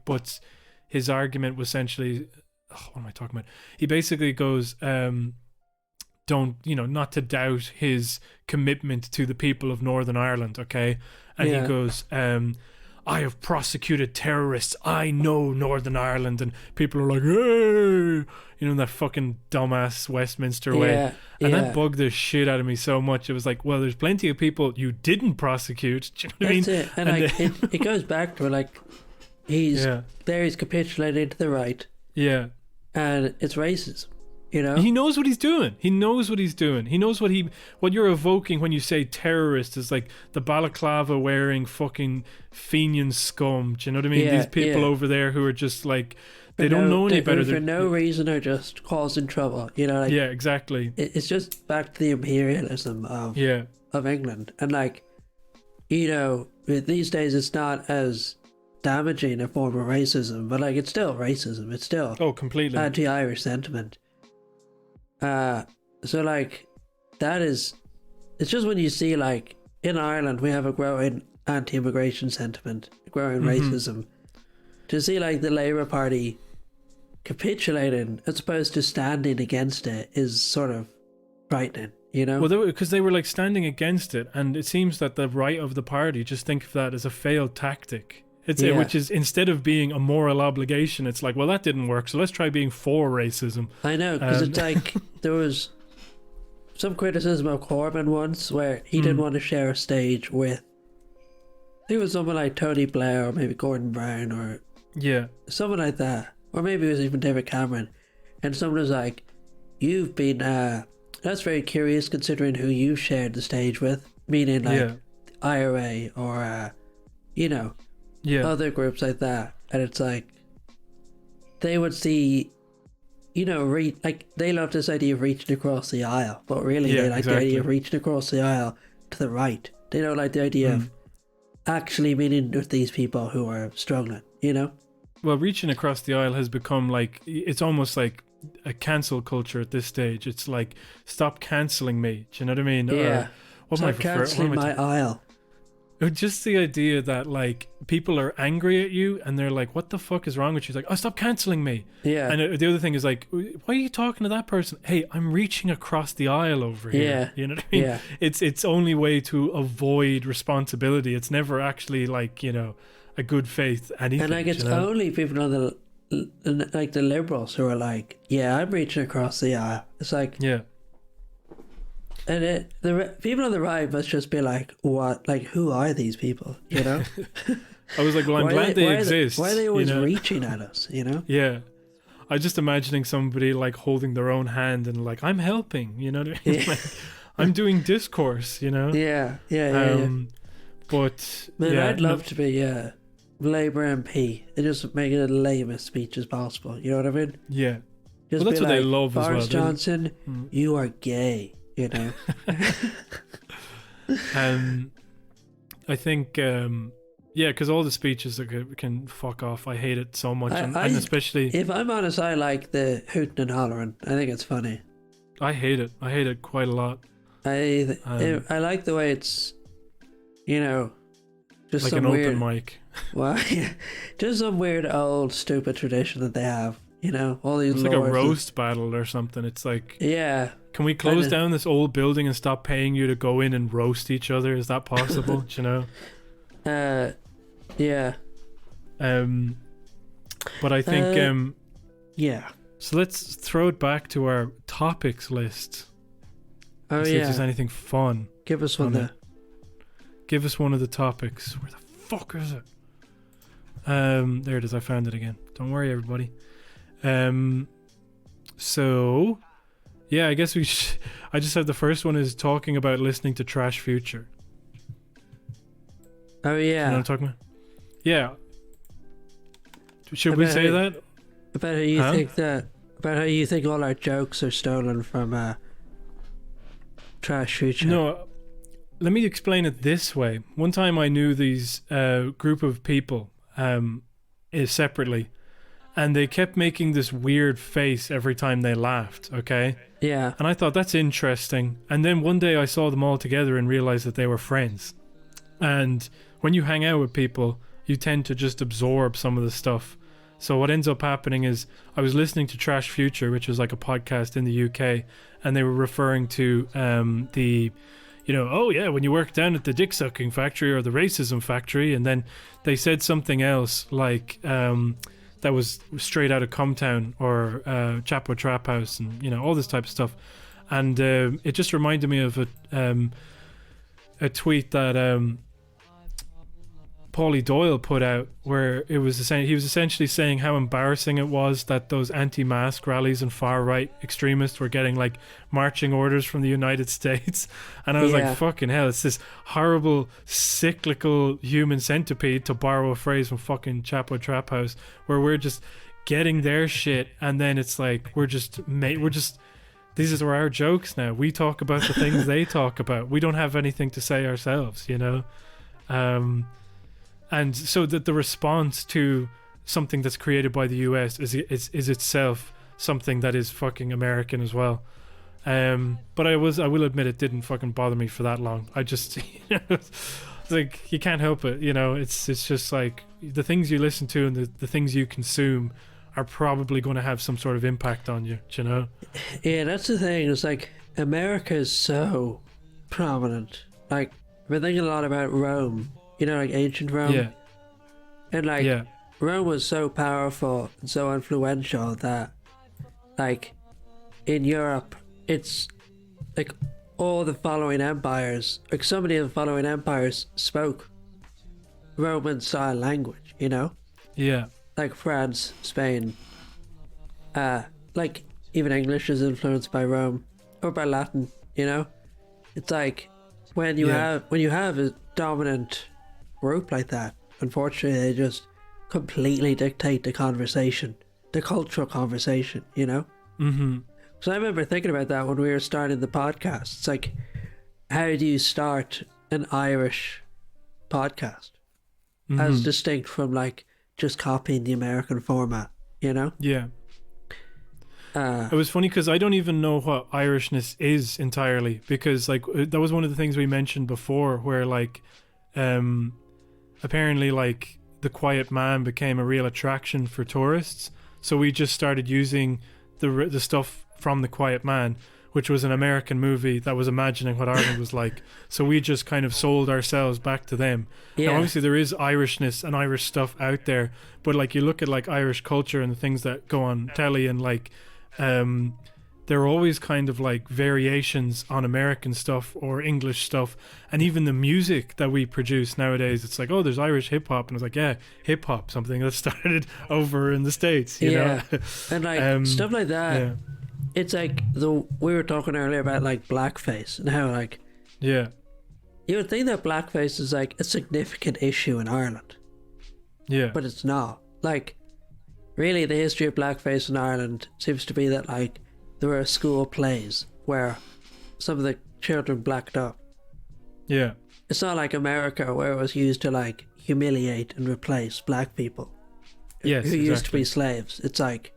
but his argument was essentially, what am I talking about? He basically goes, not to doubt his commitment to the people of Northern Ireland, okay? And he goes, I have prosecuted terrorists. I know Northern Ireland. And people are like, hey, in that fucking dumbass Westminster way. And that bugged the shit out of me so much. It was like, well, there's plenty of people you didn't prosecute. Do you know what I mean? It. And it goes back to like, he's capitulated to the right. Yeah. And it's racism. He knows what he's doing. He knows what you're evoking when you say terrorist is like the balaclava wearing fucking Fenian scum. Do you know what I mean? These people over there who are just like, they don't know any better. For no reason are just causing trouble. Yeah, exactly. It's just back to the imperialism of England. And like, these days it's not as damaging a form of racism, but like it's still racism. It's still completely anti-Irish sentiment. So like it's just when you see like in Ireland we have a growing anti-immigration sentiment, growing racism, to see like the Labour Party capitulating as opposed to standing against it is sort of frightening, Well, because they were like standing against it, and it seems that the right of the party just think of that as a failed tactic. It's which is, instead of being a moral obligation, it's like, well, that didn't work, so let's try being for racism. I know, because it's like there was some criticism of Corbyn once where he didn't want to share a stage with, I think it was someone like Tony Blair or maybe Gordon Brown or someone like that, or maybe it was even David Cameron, and someone was like, you've been that's very curious considering who you shared the stage with, meaning like IRA or other groups like that. And it's like they would see, like they love this idea of reaching across the aisle, but really they like the idea of reaching across the aisle to the right. They don't like the idea of actually meeting with these people who are struggling, Well, reaching across the aisle has become like, it's almost like a cancel culture at this stage. It's like, stop cancelling me. Do you know what I mean? Yeah. Stop cancelling my aisle. Just the idea that like people are angry at you and they're like, what the fuck is wrong with you? It's like, oh, stop cancelling me. Yeah. And the other thing is like, why are you talking to that person? Hey, I'm reaching across the aisle over here. Yeah. You know what I mean? Yeah. It's only way to avoid responsibility. It's never actually like, a good faith anything. And like it's only people on the like the liberals who are like, yeah, I'm reaching across the aisle. It's like, yeah. And the people on the right must just be like, what? Like, who are these people? I was like, well, I'm glad they exist. Why are they always reaching at us? Yeah. I was just imagining somebody like holding their own hand and like, I'm helping. You know what I mean? Like, I'm doing discourse. Yeah. But man, I'd love to be Labour MP and just make it the lamest speech as possible. You know what I mean? Yeah. Just well, that's what like, they love as well. Boris Johnson, you are gay. I think because all the speeches can fuck off. I hate it so much, and especially if I'm honest, I like the hooting and hollering. I think it's funny. I hate it quite a lot. I like the way it's just like some an weird, open mic. Well, just some weird old stupid tradition that they have. All these. It's like a roast battle or something. It's like, yeah. Can we close down this old building and stop paying you to go in and roast each other? Is that possible? Do yeah. But I think yeah. So let's throw it back to our topics list. Oh see if there's anything fun. Give us one. Give us one of the topics. Where the fuck is it? There it is. I found it again. Don't worry, everybody. So yeah, I guess I just said the first one is talking about listening to Trash Future. Oh yeah. You know what I'm talking about? Yeah. Should we say that? About how you think all our jokes are stolen from Trash Future. No, let me explain it this way. One time I knew these group of people separately, and they kept making this weird face every time they laughed, okay? Yeah. And I thought, that's interesting. And then one day I saw them all together and realized that they were friends. And when you hang out with people, you tend to just absorb some of the stuff. So what ends up happening is I was listening to Trash Future, which was like a podcast in the UK, and they were referring to oh yeah, when you work down at the dick sucking factory or the racism factory, and then they said something else like that was straight out of Cometown or Chapo Trap House, and all this type of stuff. And it just reminded me of a tweet that Paulie Doyle put out, where he was essentially saying how embarrassing it was that those anti-mask rallies and far-right extremists were getting like marching orders from the United States. And I was like, fucking hell, it's this horrible cyclical human centipede, to borrow a phrase from fucking Chapo Trap House, where we're just getting their shit, and then it's like these are our jokes now. We talk about the things they talk about. We don't have anything to say ourselves, and so that the response to something that's created by the US is itself something that is fucking American as well. But I will admit it didn't fucking bother me for that long. I just it's like, you can't help it, it's just like the things you listen to and the things you consume are probably going to have some sort of impact on you, Yeah, that's the thing. It's like America is so prominent. Like, I've been thinking a lot about Rome. Like ancient Rome. Yeah. And like Rome was so powerful and so influential that like in Europe it's like all the following empires, like so many of the following empires spoke Roman style language, you know? Yeah. Like France, Spain, like even English is influenced by Rome or by Latin, you know? It's like when you have a dominant group like that, unfortunately they just completely dictate the conversation, the cultural conversation, you know? Mm-hmm. So I remember thinking about that when we were starting the podcast. It's like, how do you start an Irish podcast as distinct from like just copying the American format, you know? Yeah. It was funny because I don't even know what Irishness is entirely, because like that was one of the things we mentioned before, where like apparently like the Quiet Man became a real attraction for tourists, so we just started using the stuff from the Quiet Man, which was an American movie that was imagining what Ireland was like. So we just kind of sold ourselves back to them. Now, obviously there is Irishness and Irish stuff out there, but like you look at like Irish culture and the things that go on telly, and like there are always kind of like variations on American stuff or English stuff, and even the music that we produce nowadays, it's like, oh, there's Irish hip hop, and it's like, yeah, hip hop, something that started over in the States, you know? And like stuff like that. Yeah. It's like we were talking earlier about like blackface and how like you would think that blackface is like a significant issue in Ireland, but it's not. Like really the history of blackface in Ireland seems to be that like there were school plays where some of the children blacked up. It's not like America where it was used to like humiliate and replace black people who used to be slaves. It's like,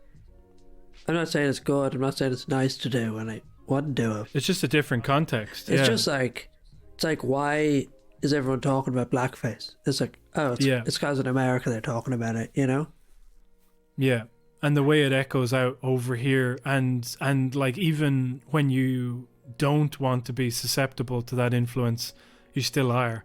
I'm not saying it's good, I'm not saying it's nice to do, and I wouldn't do it. It's just a different context. It's just like, it's like, why is everyone talking about blackface? It's like, oh, it's because in America they're talking about it, you know? Yeah, and the way it echoes out over here, and like even when you don't want to be susceptible to that influence, you still are.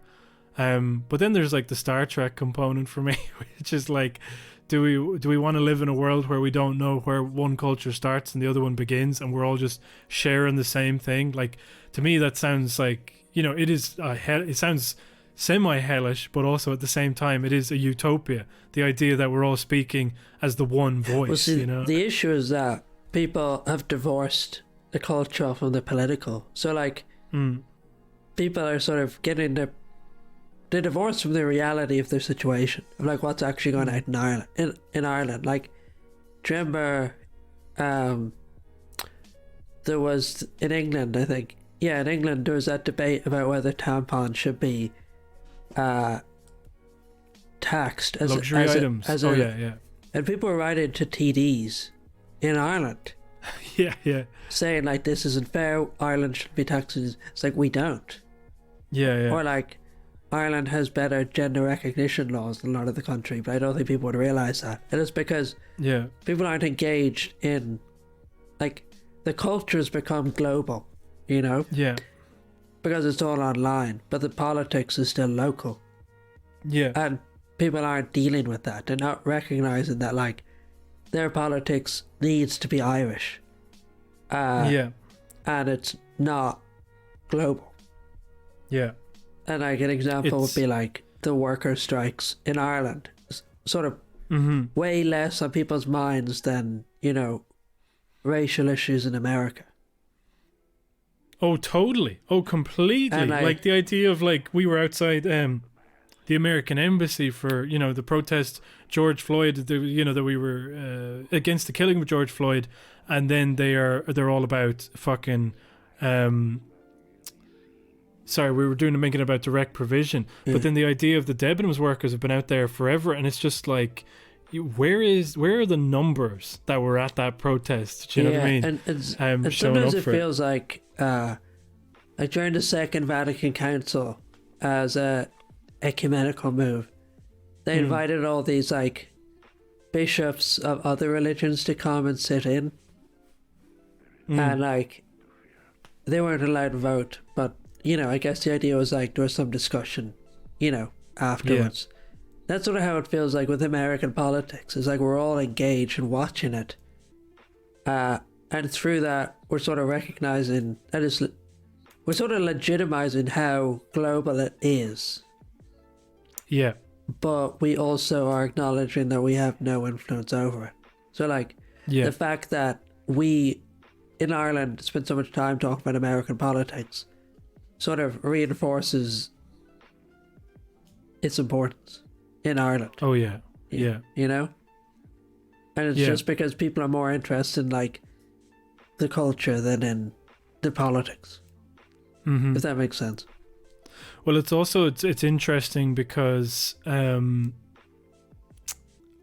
But then there's like the Star Trek component for me, which is like, do we want to live in a world where we don't know where one culture starts and the other one begins, and we're all just sharing the same thing? Like, to me that sounds like, you know, it is it sounds semi-hellish, but also at the same time it is a utopia, the idea that we're all speaking as the one voice. Well, see, you know, the issue is that people have divorced the cultural from the political, so like people are sort of getting they're divorced from the reality of their situation, of like what's actually going on in Ireland. In Ireland, like, do you remember there was in England, I think, in England there was that debate about whether tampons should be taxed as luxury items. And people were writing to TDs in Ireland, saying like, this isn't fair, Ireland should be taxed. It's like, we don't. Or like, Ireland has better gender recognition laws than a lot of the country, but I don't think people would realise that. And it's because people aren't engaged in, like, the culture's become global, you know? Because it's all online, but the politics is still local. And people aren't dealing with that. They're not recognising that, like, their politics needs to be Irish. And it's not global. And like an example would be like the worker strikes in Ireland, sort of way less on people's minds than, you know, racial issues in America. Oh, totally. Oh, completely. And like the idea of like, we were outside the American embassy for, you know, the protest George Floyd, you know, that we were against the killing of George Floyd, and then they're all about fucking sorry, we were making about direct provision, but then the idea of the Debenhams workers have been out there forever, and it's just like, where are the numbers that were at that protest? Do you know what I mean? And sometimes it feels like during the Second Vatican Council, as a ecumenical move, they invited all these like bishops of other religions to come and sit in, and like they weren't allowed to vote, but you know, I guess the idea was like there was some discussion, you know, afterwards. that's sort of how it feels like with American politics. It's like we're all engaged and watching it. And through that, we're sort of recognizing that we're sort of legitimizing how global it is. Yeah. But we also are acknowledging that we have no influence over it. So, like, the fact that we in Ireland spend so much time talking about American politics sort of reinforces its importance in Ireland. Oh, yeah. Yeah. You know? And it's just because people are more interested in, like, the culture than in the politics. Mm-hmm. If that makes sense. Well, it's also it's interesting because I'm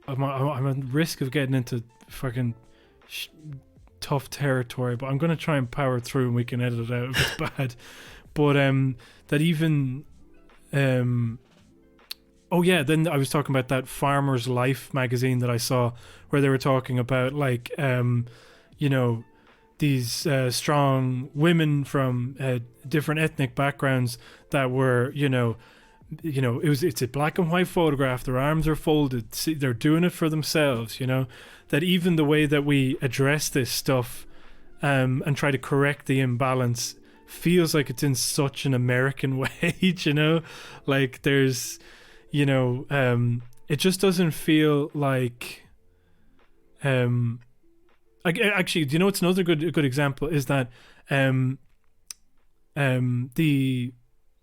at risk of getting into fucking tough territory, but I'm going to try and power through, and we can edit it out if it's bad. But that even then I was talking about that Farmer's Life magazine that I saw, where they were talking about, like, you know, these strong women from different ethnic backgrounds that were, you know, it's a black and white photograph. Their arms are folded. See, they're doing it for themselves. You know, that even the way that we address this stuff and try to correct the imbalance feels like it's in such an American way. You know, like there's, you know, it just doesn't feel like. Actually, do you know what's another good example is that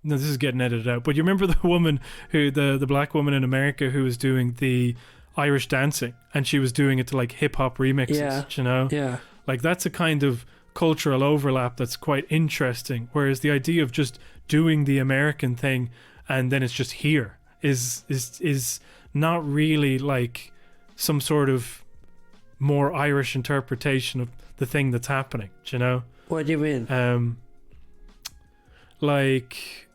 this is getting edited out, but you remember the woman the black woman in America who was doing the Irish dancing, and she was doing it to like hip hop remixes, you know? Yeah. Like that's a kind of cultural overlap that's quite interesting, whereas the idea of just doing the American thing and then it's just here is not really like some sort of more Irish interpretation of the thing that's happening, do you know? What do you mean? Like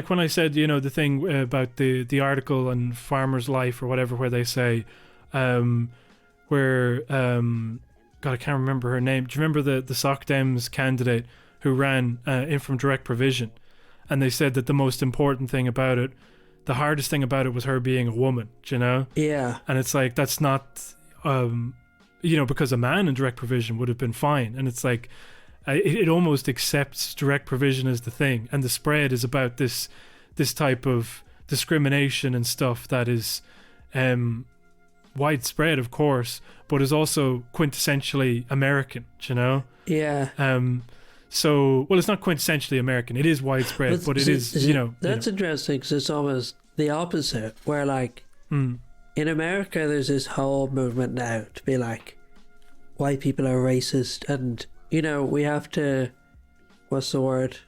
when I said, you know, the thing about the article on Farmer's Life or whatever, where they say, where God, I can't remember her name. Do you remember the Soc Dems candidate who ran in from Direct Provision? And they said that the most important thing about it, the hardest thing about it was her being a woman, do you know? Yeah. And it's like, that's not, you know, because a man in Direct Provision would have been fine. And it's like, it almost accepts Direct Provision as the thing. And the spread is about this type of discrimination and stuff that is widespread, of course, but is also quintessentially American, do you know? Yeah. So, well, it's not quintessentially American. It is widespread, but it is, you know. That's interesting because it's almost the opposite, where, like, in America, there's this whole movement now to be like, white people are racist, and, you know, we have to, what's the word?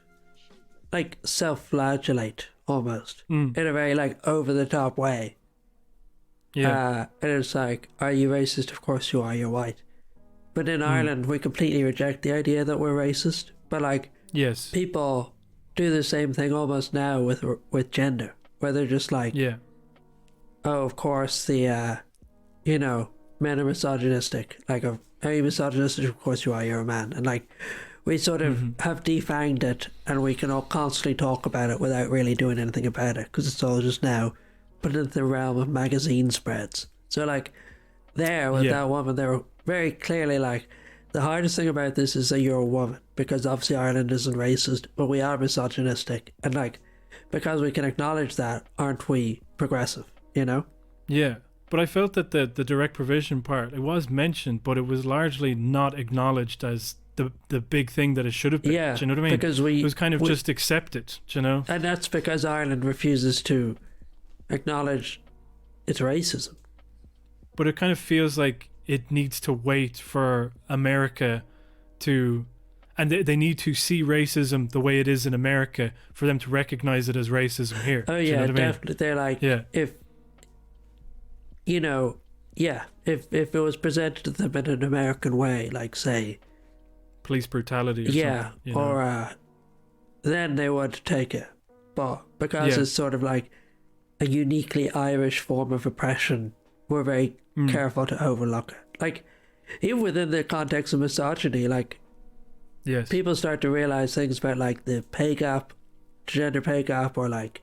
Like, self-flagellate, almost, in a very, like, over-the-top way. Yeah. And it's like, are you racist? Of course you are, you're white. But in Ireland, we completely reject the idea that we're racist. But, like, yes, people do the same thing almost now with gender, where they're just like, oh, of course the, you know, men are misogynistic. Like, are you misogynistic? Of course you are, you're a man. And, like, we sort of have defanged it, and we can all constantly talk about it without really doing anything about it, because it's all just now put into the realm of magazine spreads. So, like, there with that woman, they were very clearly like, the hardest thing about this is that you're a woman, because obviously Ireland isn't racist, but we are misogynistic, and, like, because we can acknowledge that, aren't we progressive, you know? Yeah, but I felt that the Direct Provision part, it was mentioned, but it was largely not acknowledged as the big thing that it should have been. Yeah, do you know what I mean? because it was kind of just accepted, do you know? And that's because Ireland refuses to acknowledge its racism. But it kind of feels like it needs to wait for America to, and they need to see racism the way it is in America for them to recognize it as racism here. Oh, do you know what I mean? definitely. They're like, if, you know, if it was presented to them in an American way, like, say, police brutality or something, you know? or then they would take it. But because it's sort of like a uniquely Irish form of oppression, we're very careful to overlook it. Like, even within the context of misogyny, like, people start to realize things about, like, the pay gap, gender pay gap, or, like,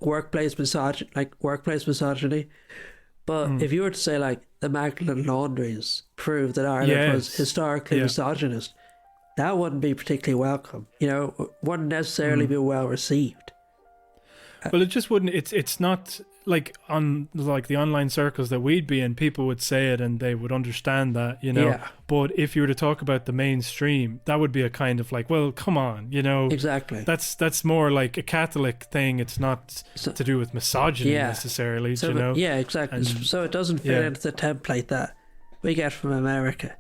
workplace misogyny. But if you were to say like the Magdalen laundries prove that Ireland was historically misogynist, that wouldn't be particularly welcome. You know, wouldn't necessarily be well received. Well, it just wouldn't. It's not like on like the online circles that we'd be in. People would say it and they would understand that, you know. Yeah. But if you were to talk about the mainstream, that would be a kind of like, well, come on, you know. Exactly. That's more like a Catholic thing. It's not to do with misogyny necessarily, so, you know. Yeah, exactly. And, so it doesn't fit into the template that we get from America.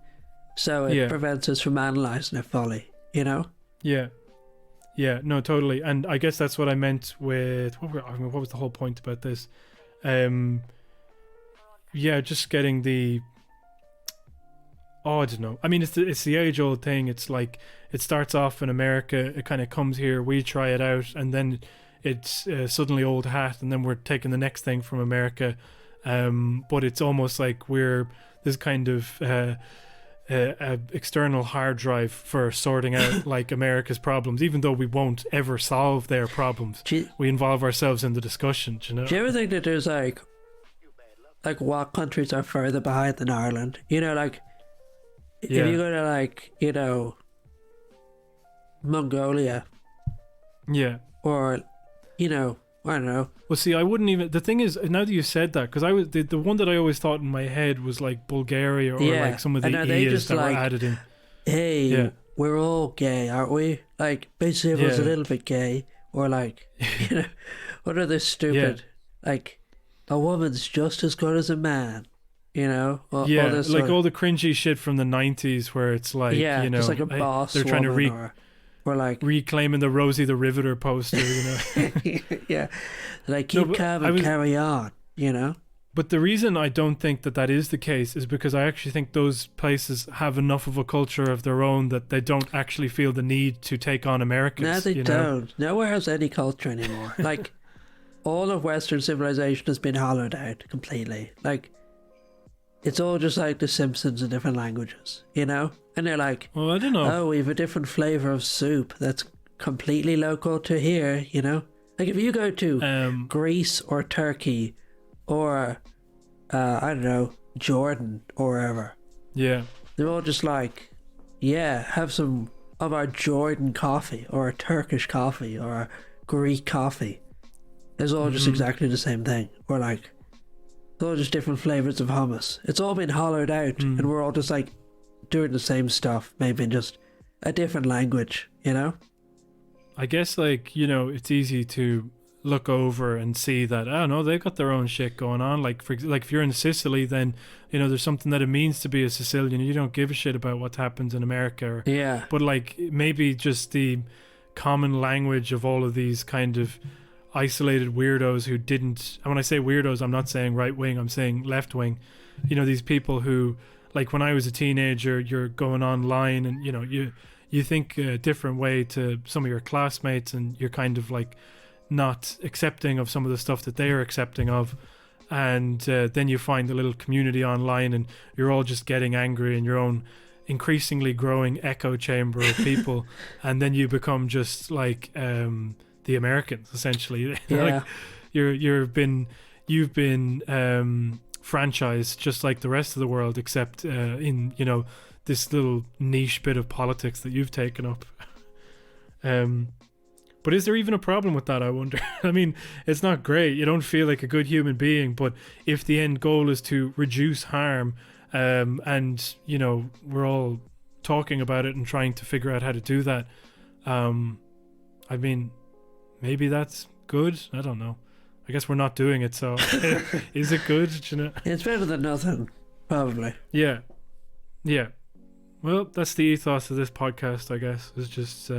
So it prevents us from analysing it fully, you know. Yeah. Yeah, no, totally. And I guess that's what I meant with what was the whole point about this? Just getting the I don't know. I mean, it's the age-old thing. It's like it starts off in America, it kind of comes here, we try it out, and then it's suddenly old hat, and then we're taking the next thing from America. But it's almost like we're this kind of external hard drive for sorting out like America's problems, even though we won't ever solve their problems. We involve ourselves in the discussion, you know. Do you ever think that there's like what countries are further behind than Ireland? You know, like if you go to like, you know, Mongolia, or you know, I don't know. Well, see, I wouldn't even. The thing is, now that you said that, because I was the one that I always thought in my head was like Bulgaria or like some of the EAs that were added in. Hey, we're all gay, aren't we? Like, basically, everyone's a little bit gay, or like, you know, what are this stupid? Like, a woman's just as good as a man, you know? All like all the cringy shit from the 90s where it's like, you know, just like a boss. They're trying to or like reclaiming the Rosie the Riveter poster, you know. Like keep calm and carry on, you know. But the reason I don't think that is the case is because I actually think those places have enough of a culture of their own that they don't actually feel the need to take on Americans. No, they don't. Nowhere has any culture anymore. Like all of Western civilization has been hollowed out completely. Like it's all just like The Simpsons in different languages, you know? And they're like, well, I don't know. Oh, we have a different flavour of soup that's completely local to here, you know? Like if you go to Greece or Turkey or, I don't know, Jordan or wherever. Yeah. They're all just like, have some of our Jordan coffee or a Turkish coffee or a Greek coffee. It's all just exactly the same thing. Or like, it's all just different flavours of hummus. It's all been hollowed out and we're all just like doing the same stuff, maybe in just a different language, you know? I guess like, you know, it's easy to look over and see that, I don't know, they've got their own shit going on. Like if you're in Sicily, then, you know, there's something that it means to be a Sicilian. You don't give a shit about what happens in America. But like maybe just the common language of all of these kind of isolated weirdos who didn't, and when I say weirdos, I'm not saying right wing, I'm saying left wing. You know, these people who, like when I was a teenager, you're going online and, you know, you think a different way to some of your classmates and you're kind of like not accepting of some of the stuff that they are accepting of. And then you find a little community online and you're all just getting angry in your own increasingly growing echo chamber of people. And then you become just like the Americans, essentially. Like you've been franchised just like the rest of the world, except in, you know, this little niche bit of politics that you've taken up. But is there even a problem with that, I wonder? I mean, it's not great. You don't feel like a good human being, but if the end goal is to reduce harm, and, you know, we're all talking about it and trying to figure out how to do that, I mean, maybe that's good. I don't know. I guess we're not doing it, so is it good? You know? It's better than nothing, probably. Yeah. Well, that's the ethos of this podcast, I guess. It's just,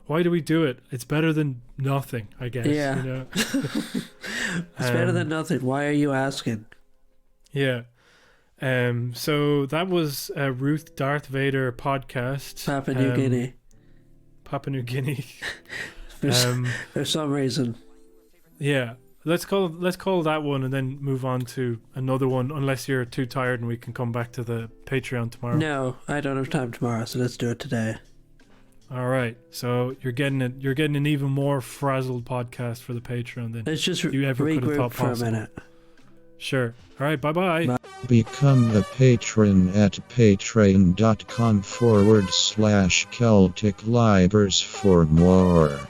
why do we do it? It's better than nothing, I guess. Yeah. You know? It's better than nothing. Why are you asking? Yeah. So that was a Ruth Darth Vader podcast. Papua New Guinea. Papua New Guinea. For some reason. Yeah. Let's call that one and then move on to another one, unless you're too tired and we can come back to the Patreon tomorrow. No, I don't have time tomorrow, so let's do it today. All right, so you're getting an even more frazzled podcast for the Patreon than Let's just you ever could have thought regroup for possible. a minute. Sure. All right. Bye. Become a patron at patreon.com/Celtic Ligers for more.